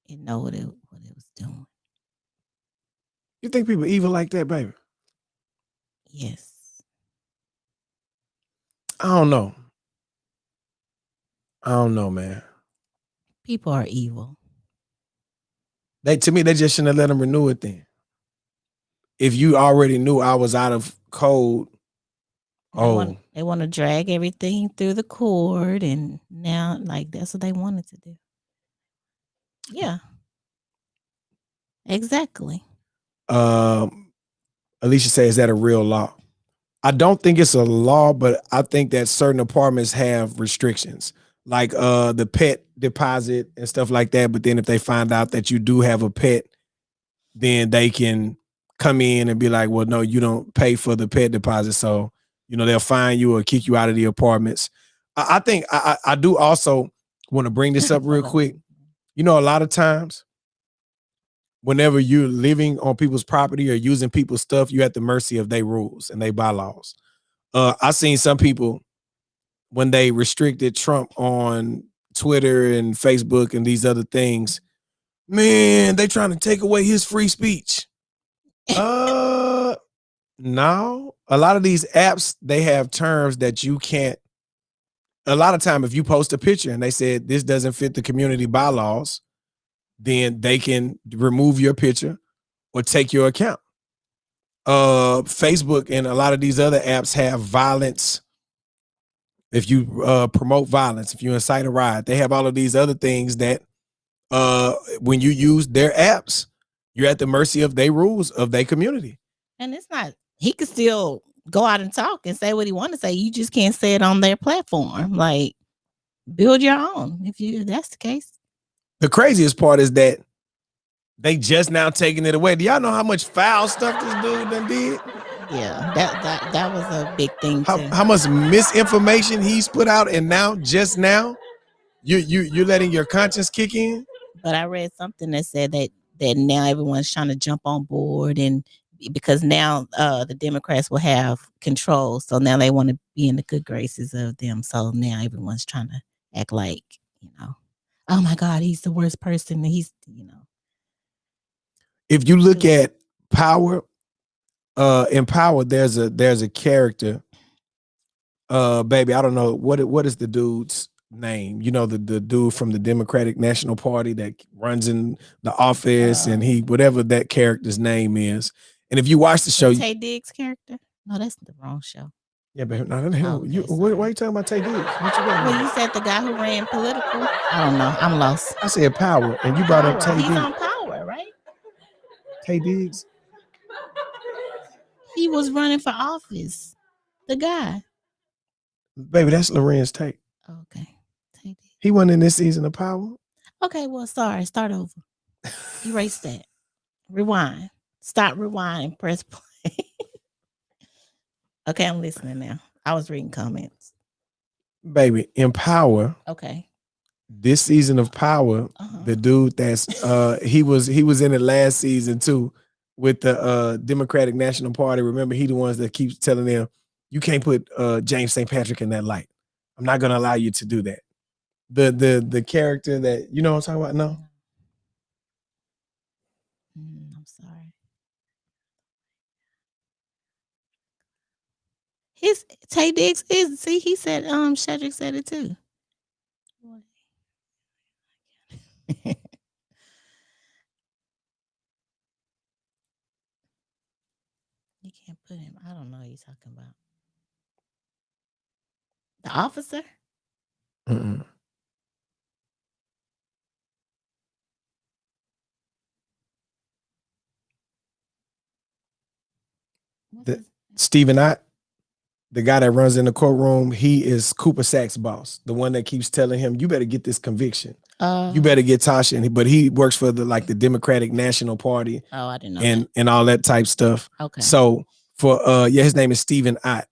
know what it was doing. You think people evil like that, baby? Yes. I don't know. Man. People are evil. To me, they just shouldn't have let them renew it then. If you already knew I was out of code, they want to drag everything through the court, and now like that's what they wanted to do. Yeah. Exactly. Alicia says, is that a real law? I don't think it's a law, but I think that certain apartments have restrictions, like the pet deposit and stuff like that. But then if they find out that you do have a pet, then they can come in and be like, well, no, you don't pay for the pet deposit. So, they'll fine you or kick you out of the apartments. I think I do also want to bring this up real quick. A lot of times whenever you're living on people's property or using people's stuff, you're at the mercy of their rules and their bylaws. I seen some people when they restricted Trump on Twitter and Facebook and these other things, man, they trying to take away his free speech. No, a lot of these apps, they have terms that you can't. A lot of time, if you post a picture and they said this doesn't fit the community bylaws, then they can remove your picture or take your account. Facebook and a lot of these other apps have violence. If you promote violence, if you incite a riot, they have all of these other things that when you use their apps, you're at the mercy of their rules of their community. And it's not, he could still go out and talk and say what he want to say. You just can't say it on their platform. Like, build your own if that's the case. The craziest part is that they just now taking it away. Do y'all know how much foul stuff this dude done did? Yeah, that was a big thing too. How much misinformation he's put out, and now just now you're letting your conscience kick in. But I read something that said that now everyone's trying to jump on board, and because now the Democrats will have control, so now they want to be in the good graces of them. So now everyone's trying to act like, oh my God, he's the worst person. He's, If you look at Power, in Power, there's a character. Baby, I don't know what is the dude's name. The dude from the Democratic National Party that runs in the office, and he whatever that character's name is. And if you watch the show, Tay Diggs' character. No, that's the wrong show. Yeah, but no, why are you talking about Tay Diggs? Well, you said the guy who ran political. I don't know. I'm lost. I said Power, and you brought up Tay He's Diggs. on Power. Tay Diggs? He was running for office. The guy. Baby, that's Lorenz Tate. Okay. Tay Diggs. He wasn't in this season of Power. Okay, well, sorry. Start over. Erase that. Rewind. Stop, rewind, and press play. Okay, I'm listening now. I was reading comments. Baby, in Power. Okay. This season of Power, the dude that's he was in it last season too with the Democratic National Party. Remember, he the ones that keeps telling them you can't put James St. Patrick in that light. I'm not gonna allow you to do that. The character that you know what I'm talking about? No. I'm sorry. His Tay Diggs is he said Shedrick said it too. You can't put him. I don't know what you're talking about. The officer? Mm-mm. Stephen Ott, the guy that runs in the courtroom, he is Cooper Sack's boss, the one that keeps telling him, you better get this conviction. You better get Tasha. But he works for the Democratic National Party. Oh, I didn't know and all that type stuff. Okay. So for his name is Stephen Ott.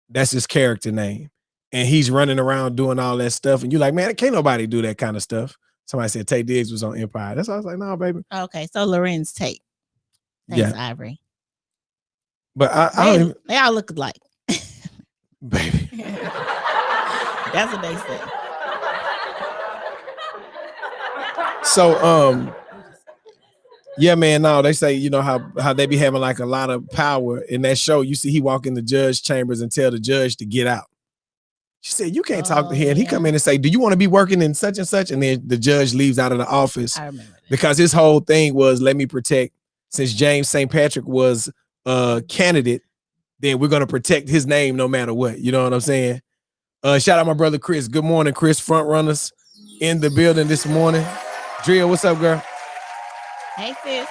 That's his character name. And he's running around doing all that stuff. And you're like, man, can't nobody do that kind of stuff. Somebody said Tay Diggs was on Empire. That's why I was like, no, baby. Okay, so Lorenz Tate. Thanks, Ivory. But I don't even. They all look alike. Baby. That's what they said. So yeah, man, no, they say, you know, how they be having like a lot of power in that show. You see he walk in the judge chambers and tell the judge to get out. She said, you can't talk to him. And he come in and say, do you want to be working in such and such? And then the judge leaves out of the office. I remember that. Because his whole thing was, let me protect, since James St. Patrick was a candidate, then we're going to protect his name no matter what. You know what I'm saying? Shout out my brother Chris. Good morning, Chris. Front runners in the building this morning. Drea, what's up, girl? Hey, sis.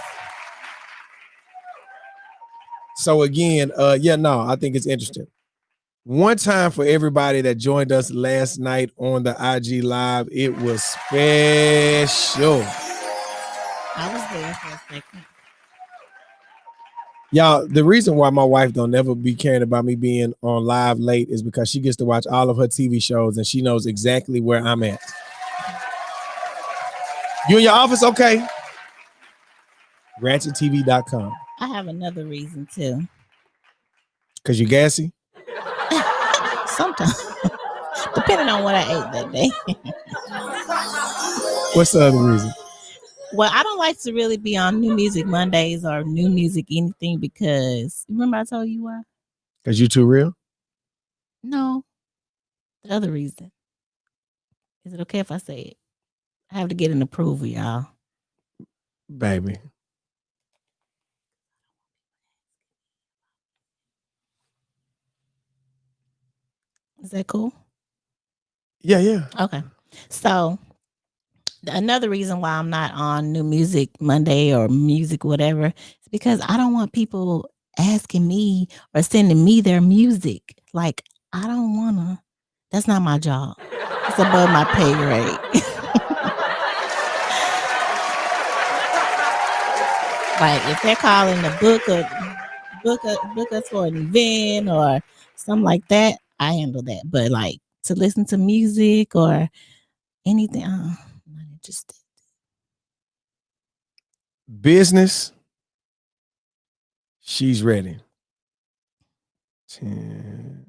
So again, I think it's interesting. One time for everybody that joined us last night on the IG Live, it was special. I was there for a second. Y'all, the reason why my wife don't never be caring about me being on live late is because she gets to watch all of her TV shows and she knows exactly where I'm at. You in your office? Okay. RatchetTV.com. I have another reason too. Because you gassy? Sometimes. Depending on what I ate that day. What's the other reason? Well, I don't like to really be on New Music Mondays or New Music anything because remember I told you why? Because you too real? No. The other reason. Is it okay if I say it? I have to get an approval, y'all. Baby. Is that cool? Yeah. Okay. So another reason why I'm not on New Music Monday or music whatever is because I don't want people asking me or sending me their music. Like, I don't want to. That's not my job. It's above my pay grade. Like, if they're calling to book us for an event or something like that, I handle that. But like to listen to music or anything, I'm not interested. Business, she's ready. 10.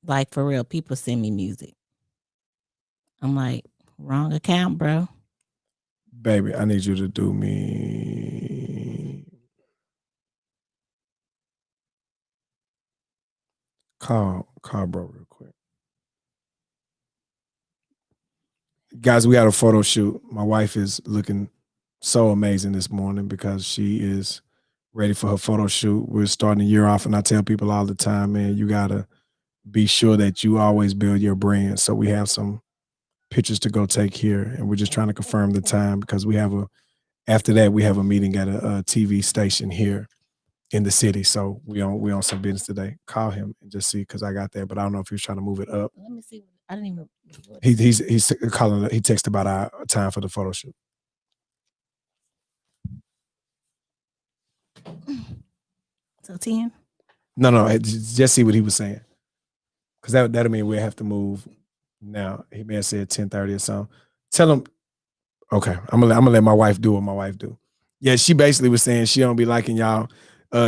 Like for real, people send me music. I'm like, wrong account, bro. Baby, I need you to do me. Call bro real quick. Guys, we had a photo shoot. My wife is looking so amazing this morning because she is ready for her photo shoot. We're starting the year off, and I tell people all the time, man, you got to be sure that you always build your brand. So we have some pictures to go take here, and we're just trying to confirm the time because we have a after that, we have a meeting at a TV station here in the city. So we on some business today. Call him and just see, because I got that, but I don't know if he was trying to move it up. Let me see. I didn't even. He's calling. He texted about our time for the photo shoot. So 10? No, just see what he was saying. Because that'll mean we'll have to move now. He may have said 10:30 or something. Tell him, okay, I'm gonna let my wife do what my wife do. Yeah, she basically was saying she don't be liking y'all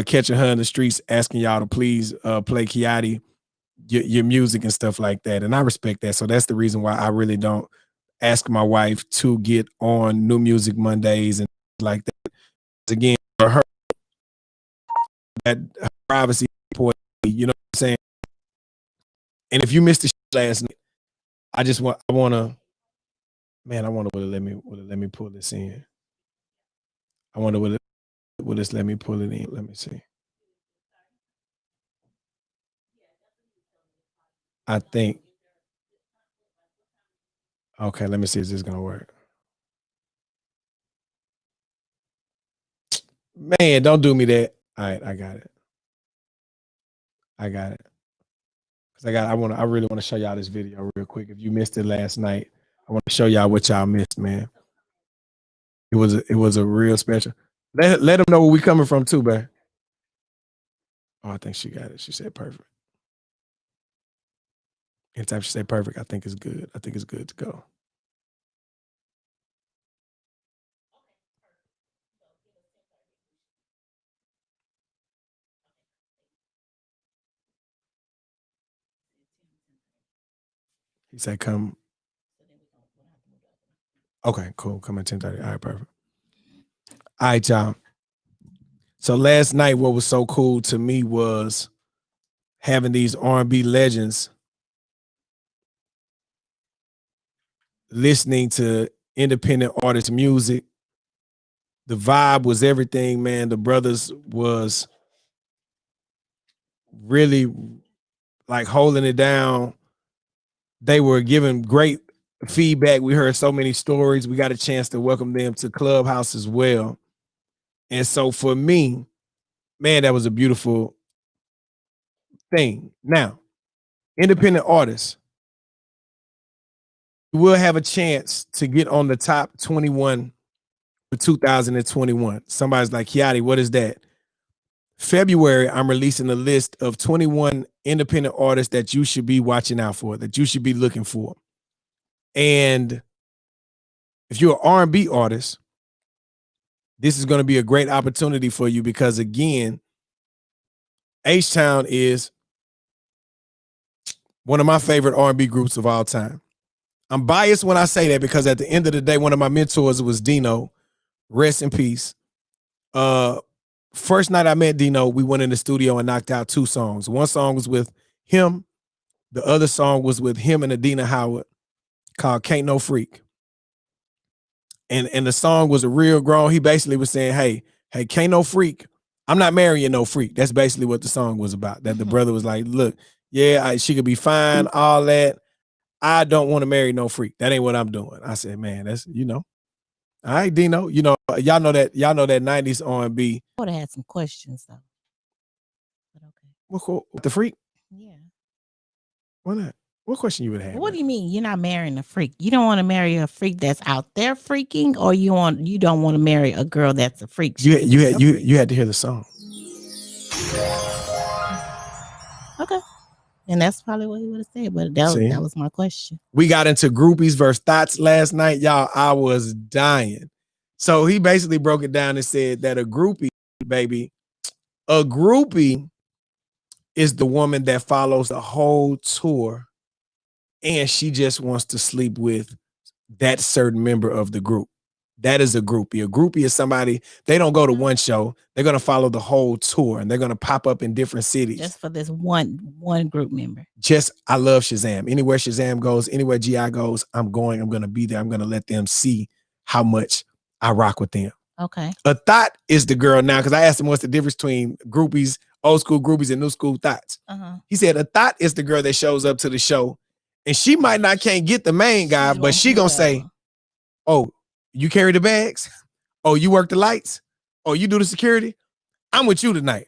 catching her in the streets, asking y'all to please play Kiati, your music and stuff like that. And I respect that. So that's the reason why I really don't ask my wife to get on New Music Mondays and like that. Again, for her, that her privacy, you know what I'm saying? And if you missed the last night, I want to let me pull this in. I wonder will this let me pull it in? Let me see. I think. Okay, let me see if this is gonna work. Man, don't do me that. All right, I got it. Because I really want to show y'all this video real quick. If you missed it last night, I want to show y'all what y'all missed, man. It was a real special. Let them know where we coming from too, man. Oh, I think she got it. She said perfect. Anytime she say perfect, I think it's good. I think it's good to go. He said come. Okay, cool. Come at 10:30. All right, perfect. All right, y'all. So last night, what was so cool to me was having these R&B legends listening to independent artist music. The vibe was everything, man. The brothers was really like holding it down. They were giving great feedback. We heard so many stories. We got a chance to welcome them to Clubhouse as well. And so for me, man, that was a beautiful thing. Now, independent artists, you will have a chance to get on the top 21 for 2021. Somebody's like, Kiati, what is that? February, I'm releasing a list of 21 independent artists that you should be watching out for, that you should be looking for. And if you're an R&B artist, this is going to be a great opportunity for you because, again, H-Town is one of my favorite R&B groups of all time. I'm biased when I say that because at the end of the day, one of my mentors was Dino. Rest in peace. First night I met Dino, we went in the studio and knocked out 2 songs. One song was with him. The other song was with him and Adina Howard called Can't No Freak. And the song was a real grown. He basically was saying, hey, can't no freak. I'm not marrying no freak. That's basically what the song was about. That the brother was like, look, yeah, she could be fine, all that. I don't want to marry no freak. That ain't what I'm doing. I said, man, that's, all right, Dino. Y'all know that 90s R&B. I would have had some questions though. But okay. What the freak? Yeah. Why not? What question you would have? What do you mean you're not marrying a freak? You don't want to marry a freak that's out there freaking, or you don't want to marry a girl that's a freak? You had to hear the song. Okay. And that's probably what he would have said, but that was my question. We got into groupies versus thoughts last night. Y'all, I was dying. So he basically broke it down and said that a groupie is the woman that follows the whole tour and she just wants to sleep with that certain member of the group. That is a groupie. A groupie is somebody, they don't go to one show. They're going to follow the whole tour and they're going to pop up in different cities. Just for this one group member. I love Shazam. Anywhere Shazam goes, anywhere G.I. goes, I'm going to be there. I'm going to let them see how much I rock with them. Okay. A thought is the girl now, because I asked him what's the difference between groupies, old school groupies and new school thoughts. He said a thought is the girl that shows up to the show and she can't get the main guy, but she going to say, oh, you carry the bags? Oh, you work the lights? Oh, you do the security? I'm with you tonight.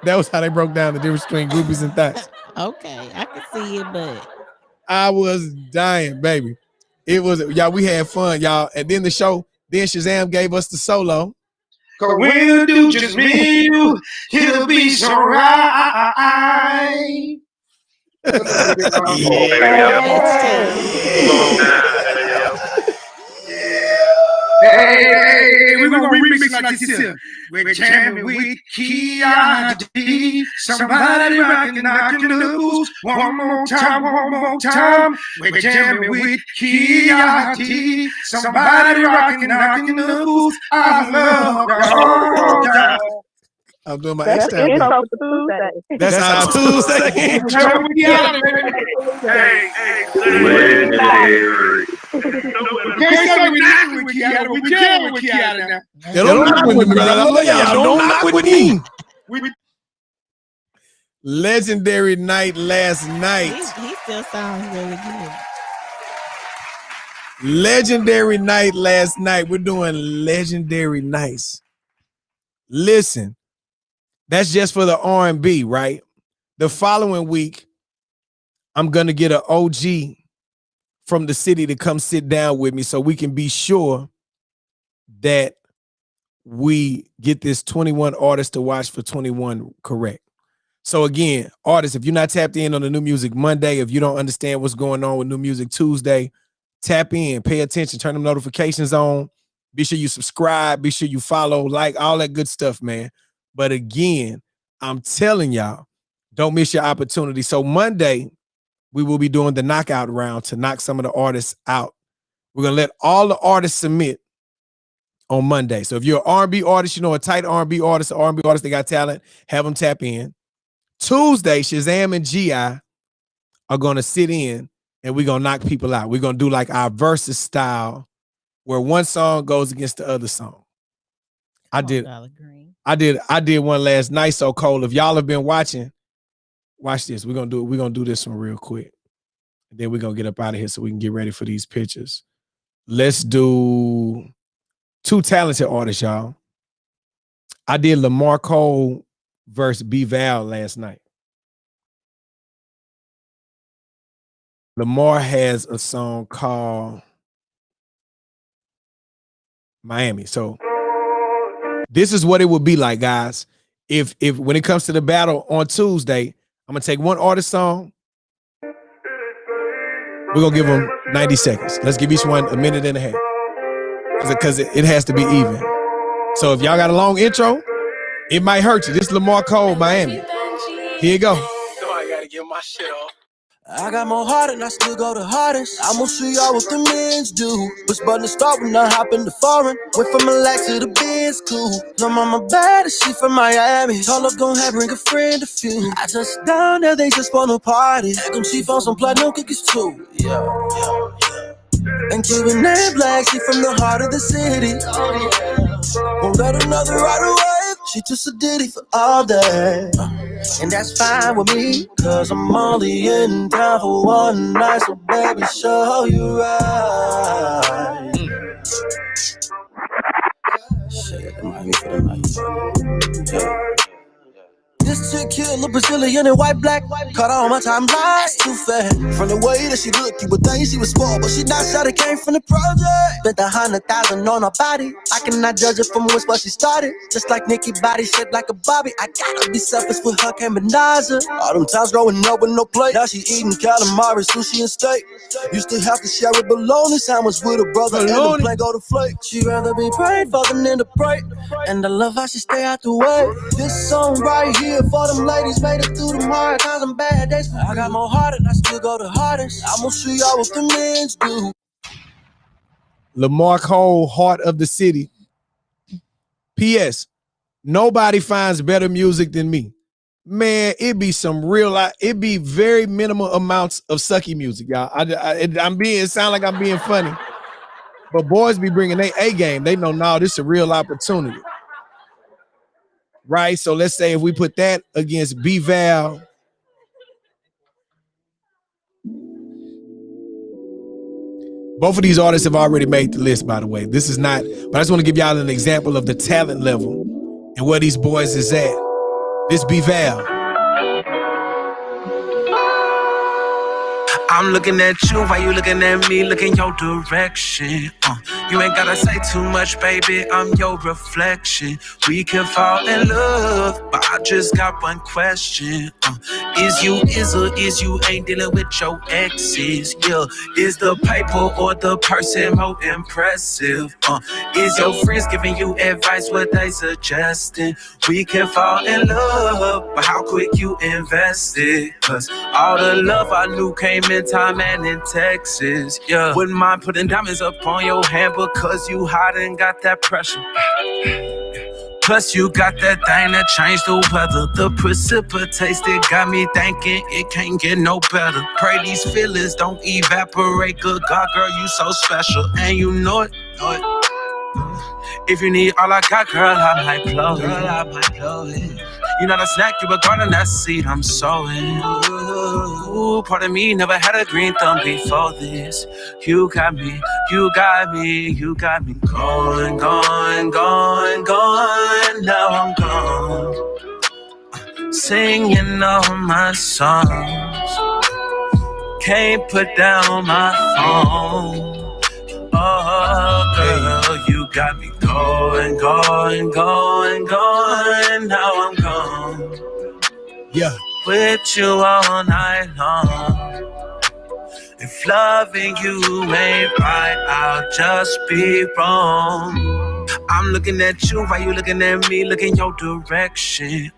That was how they broke down the difference between groupies and thoughts. Okay, I can see it, but I was dying, baby. It was, y'all, we had fun, y'all. And then the show, then Shazam gave us the solo. Cause we'll do just me and you, it'll be so right. Hey, we're gonna remix like this here. We're jamming with Key-I-D. Somebody rockin', knockin' the boots. One more time, one more time. We're jamming with Key-I-D. Somebody rockin', knockin' the boots. I love y'all. I'm doing my extra. That's our Tuesday. Hey, legendary. Can't say we not with Kiara, we jamming with Kiara now. Don't knock with me, brother. Don't knock with me. Legendary night last night. he still sounds really good. Legendary night last night. We're doing legendary nights. Listen, that's just for the R&B, right? The following week, I'm going to get an OG from the city to come sit down with me so we can be sure that we get this 21 artists to watch for 21 correct. So again, artists, if you're not tapped in on the New Music Monday, if you don't understand what's going on with New Music Tuesday, tap in, pay attention, turn them notifications on. Be sure you subscribe, be sure you follow, like, all that good stuff, man. But again, I'm telling y'all, don't miss your opportunity. So Monday, we will be doing the knockout round to knock some of the artists out. We're going to let all the artists submit on Monday. So if you're an R&B artist, you know, a tight R&B artist, they got talent, have them tap in. Tuesday, Shazam and G.I. are going to sit in and we're going to knock people out. We're going to do like our versus style where one song goes against the other song. I did one last night, so cold. If y'all have been watching, watch this. We're gonna do this one real quick. And then we're gonna get up out of here so we can get ready for these pictures. Let's do two talented artists, y'all. I did Lamar Cole versus B Val last night. Lamar has a song called Miami. So this is what it would be like, guys. If when it comes to the battle on Tuesday, I'm gonna take one artist song. We're gonna give them 90 seconds. Let's give each one a minute and a half. Because it has to be even. So if y'all got a long intro, it might hurt you. This is Lamar Cole, Miami. Here you go. I gotta get my shit off. I got more heart and I still go the hardest. I'ma show y'all what the men's do. Push button to start when I hop in the foreign. Went from Relax to the Benz, cool. No mama bad and she from Miami. Told her gon' have bring a friend a few. I touched down there, they just wanna party. Egg them chief on some platinum cookies too. Yeah. And Cuban and Black, she from the heart of the city. Won't let another ride away. She just a ditty for all day. And that's fine with me, cause I'm only in town for one night. So baby, show you right. Shit, I'm happy for the night. Yeah. This chick here look Brazilian and white black. Caught her on my timeline, too fat. From the way that she looked, you would think she was small, but she not shot, it came from the project. Bet 100,000 on her body. I cannot judge her from where she started. Just like Nicki, body shaped like a Bobby. I gotta be selfish with her, can't deny her. All them times growing up with no plate. Now she eating calamari, sushi and steak. Used to have to share a bologna sandwich with her brother and the plate go to flake. She rather be prayed for than to pray. And I love how she stay out the way. This song right here for them ladies made it through them hard times and bad days. I got more heart and I still go the hardest. I'ma show y'all what the men's do. Lamar Cole, Heart of the City. P.S. Nobody finds better music than me. Man, it be some real, it be very minimal amounts of sucky music, y'all. It sound like I'm being funny. But boys be bringing their A game. They know, no, this is a real opportunity. Right? So let's say if we put that against B-Val. Both of these artists have already made the list, by the way. This is not, but I just want to give y'all an example of the talent level and where these boys is at. This B-Val. I'm looking at you while you looking at me, looking your direction. You ain't gotta say too much, baby, I'm your reflection. We can fall in love, but I just got one question. Is you ain't dealing with your exes? Yeah. Is the paper or the person more impressive? Is your friends giving you advice, what they suggesting? We can fall in love, but how quick you invested? Cause all the love I knew came in time and in Texas, yeah. Wouldn't mind putting diamonds up on your hand because you hot and got that pressure. Plus you got that thing that changed the weather. The precipitation that got me thinking it can't get no better. Pray these feelings don't evaporate. Good God, girl, you so special. And you know it, If you need all I got, girl, I might blow it. You're not a snack, you a garden, that seed I'm sowing. Ooh, part of me never had a green thumb before this. You got me going, now I'm gone. Singing all my songs. Can't put down my phone. Oh, girl, you got me going, now I'm gone. Yeah. With you all night long. If loving you ain't right, I'll just be wrong. I'm looking at you while you looking at me, looking your direction.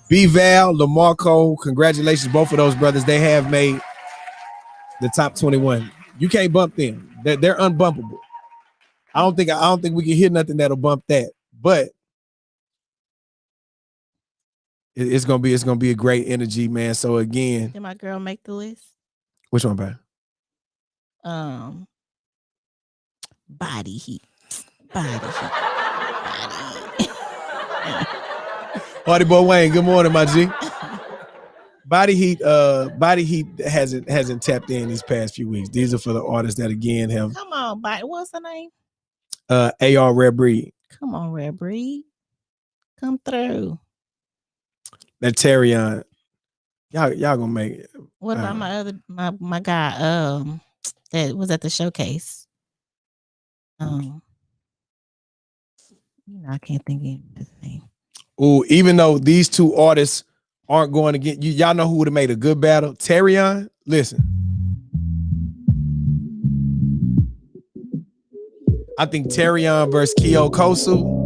B-Val, LaMarco, congratulations, both of those brothers. They have made the top 21. You can't bump them. They're unbumpable. I don't think we can hear nothing that'll bump that. But it's gonna be a great energy, man. So again, did my girl make the list? Which one, bro? Body heat. Party Boy Wayne, good morning, my G. Body Heat hasn't tapped in these past few weeks. These are for the artists that again have. Come on, what's her name? AR Rare Breed. Come on, Rare Breed. Come through. That Terrion. Y'all gonna make it. What about my guy that was at the showcase? I can't think of his name. Ooh, even though these two artists aren't going to get you, y'all know who would have made a good battle? Terrion. Listen. I think Terrion versus Keo Kosu.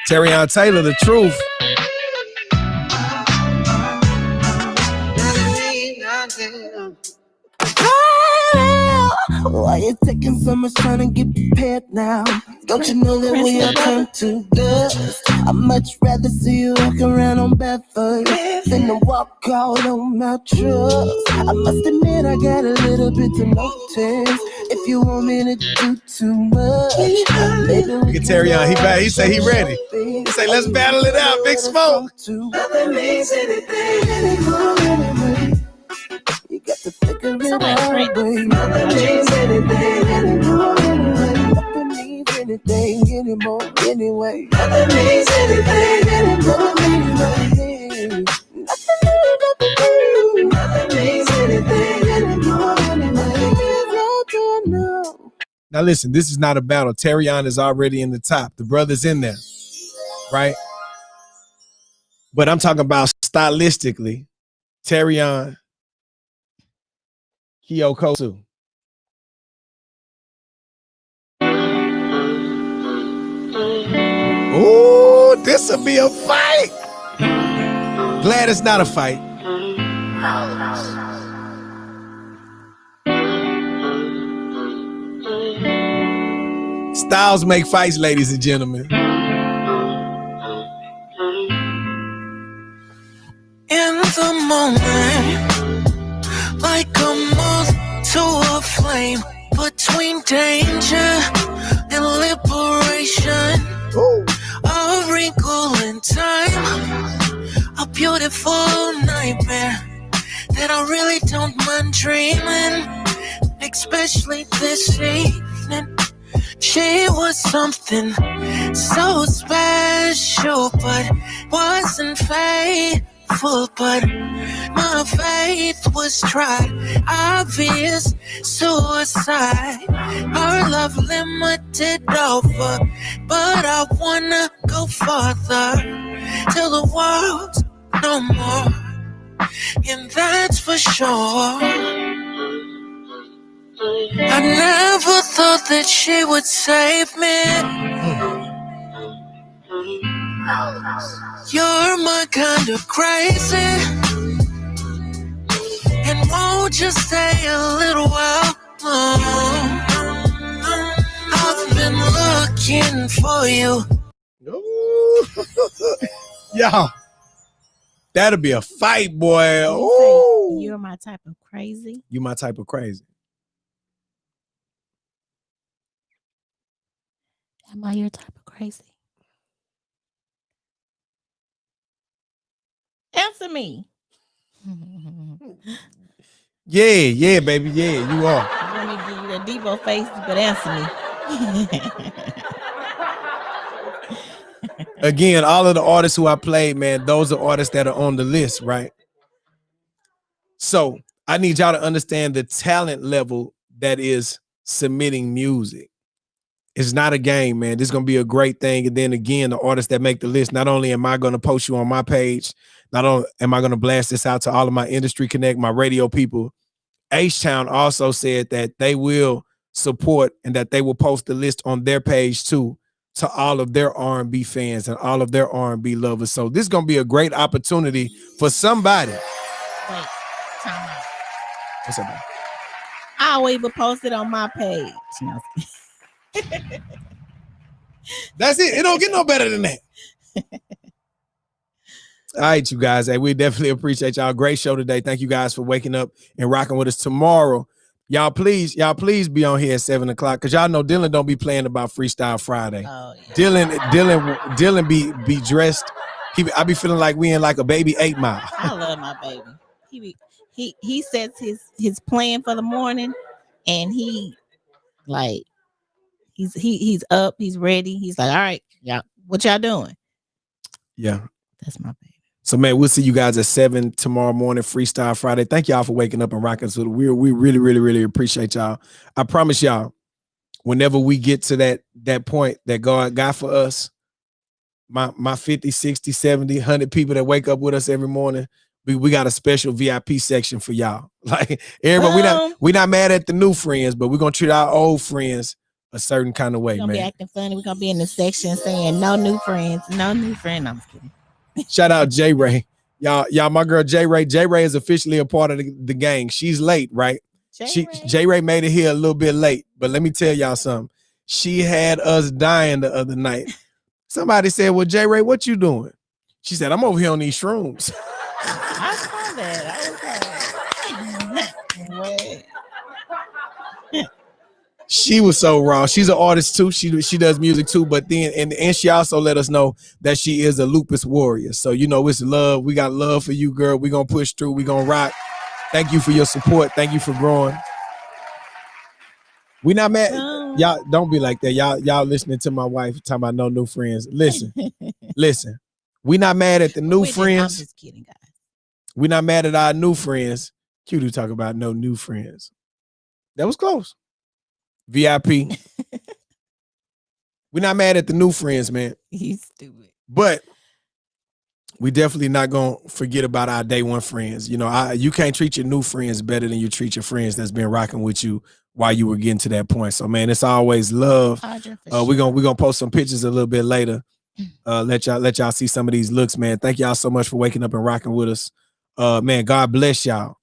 Terrion Taylor, the truth. Why you taking so much trying to get prepared now? Don't you know that we are turned to dust? I'd much rather see you walk around on barefoot than to walk out on my trust. I must admit I got a little bit to notice. If you want me to do too much, baby, look at Terrion. He say he ready. He say let's battle it out, Big Smoke. Nothing means anything anymore. You got to figure it out, baby. Nothing means anything anymore. Nothing means anything anymore. Anyway, nothing means anything anymore. Nothing means anything anymore. Now listen, this is not a battle. Terrion is already in the top. The brother's in there, right? But I'm talking about stylistically, Terrion, Keo Kosu. Ooh, this will be a fight. Glad it's not a fight. Styles make fights, ladies and gentlemen. In the moment, like a moth to a flame, between danger and liberation. Ooh. beautiful nightmare that I really don't mind dreaming, especially this evening. She was something so special, but wasn't faithful. But my faith was tried, obvious suicide. Our love limited over, but I wanna go farther till the world's no more, and that's for sure. I never thought that she would save me. You're my kind of crazy, and won't you stay a little while more? I've been looking for you. Yo, that'll be a fight, boy. Ooh. You're my type of crazy. You my type of crazy. Am I your type of crazy? Answer me. Yeah, baby. Yeah, you are. Let me give you that Devo face, but answer me. Again, all of the artists who I played, man, those are artists that are on the list, right? So I need y'all to understand the talent level that is submitting music. It's not a game, man. This is going to be a great thing. And then again, the artists that make the list, not only am I going to post you on my page, not only am I going to blast this out to all of my Industry Connect, my radio people, H-Town also said that they will support and that they will post the list on their page too, to all of their R&B fans and all of their R&B lovers. So this is going to be a great opportunity for somebody. Wait, time out. What's up, man? I'll even post it on my page. No. That's it. It don't get no better than that. All right, you guys. Hey, we definitely appreciate y'all. Great show today. Thank you guys for waking up and rocking with us tomorrow. Y'all please be on here at 7 o'clock because y'all know Dylan don't be playing about Freestyle Friday. Oh, yeah. Dylan be dressed. I be feeling like we in like a baby 8 Mile. I love my baby. He sets his plan for the morning, and he's up, he's ready. He's like, all right, yeah, what y'all doing? Yeah, that's my baby. So man, we'll see you guys at 7 tomorrow morning, Freestyle Friday. Thank y'all for waking up and rocking. So we really appreciate y'all. I promise y'all, whenever we get to that point that God got for us, my 50, 60, 70, 100 people that wake up with us every morning, we got a special VIP section for y'all. Like everybody, we not mad at the new friends, but we're gonna treat our old friends a certain kind of way, we're gonna man. Be acting funny. We're gonna be in the section saying no new friends, no new friend. I'm just kidding. Shout out J Ray. Y'all, my girl J Ray. J Ray is officially a part of the gang. She's late, right? J Ray made it here a little bit late, but let me tell y'all something. She had us dying the other night. Somebody said, well, J Ray, what you doing? She said, I'm over here on these shrooms. I saw that. Wait. She was so wrong. She's an artist too. She does music too, but then and she also let us know that she is a lupus warrior. So you know it's love. We got love for you, girl. We're gonna push through. We're gonna rock. Thank you for your support. Thank you for growing. We not mad. Y'all don't be like that. Y'all listening to my wife talking about no new friends. Listen. We not mad at the new friends. I'm just kidding, guys. We not mad at our new friends. Q do talk about no new friends. That was close. VIP. We're not mad at the new friends, man. He's stupid. But we definitely not gonna forget about our day one friends. You know, you can't treat your new friends better than you treat your friends that's been rocking with you while you were getting to that point. So man, it's always love. We're gonna post some pictures a little bit later. Let y'all see some of these looks, man. Thank y'all so much for waking up and rocking with us. Man, God bless y'all.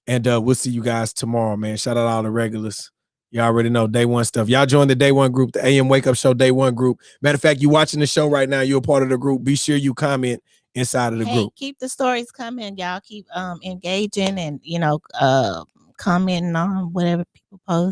And we'll see you guys tomorrow, man. Shout out all the regulars. Y'all already know day one stuff. Y'all join the day one group, the AM Wake Up Show day one group. Matter of fact, you watching the show right now, you're a part of the group. Be sure you comment inside of the group. Keep the stories coming, y'all. Keep engaging and commenting on whatever people post.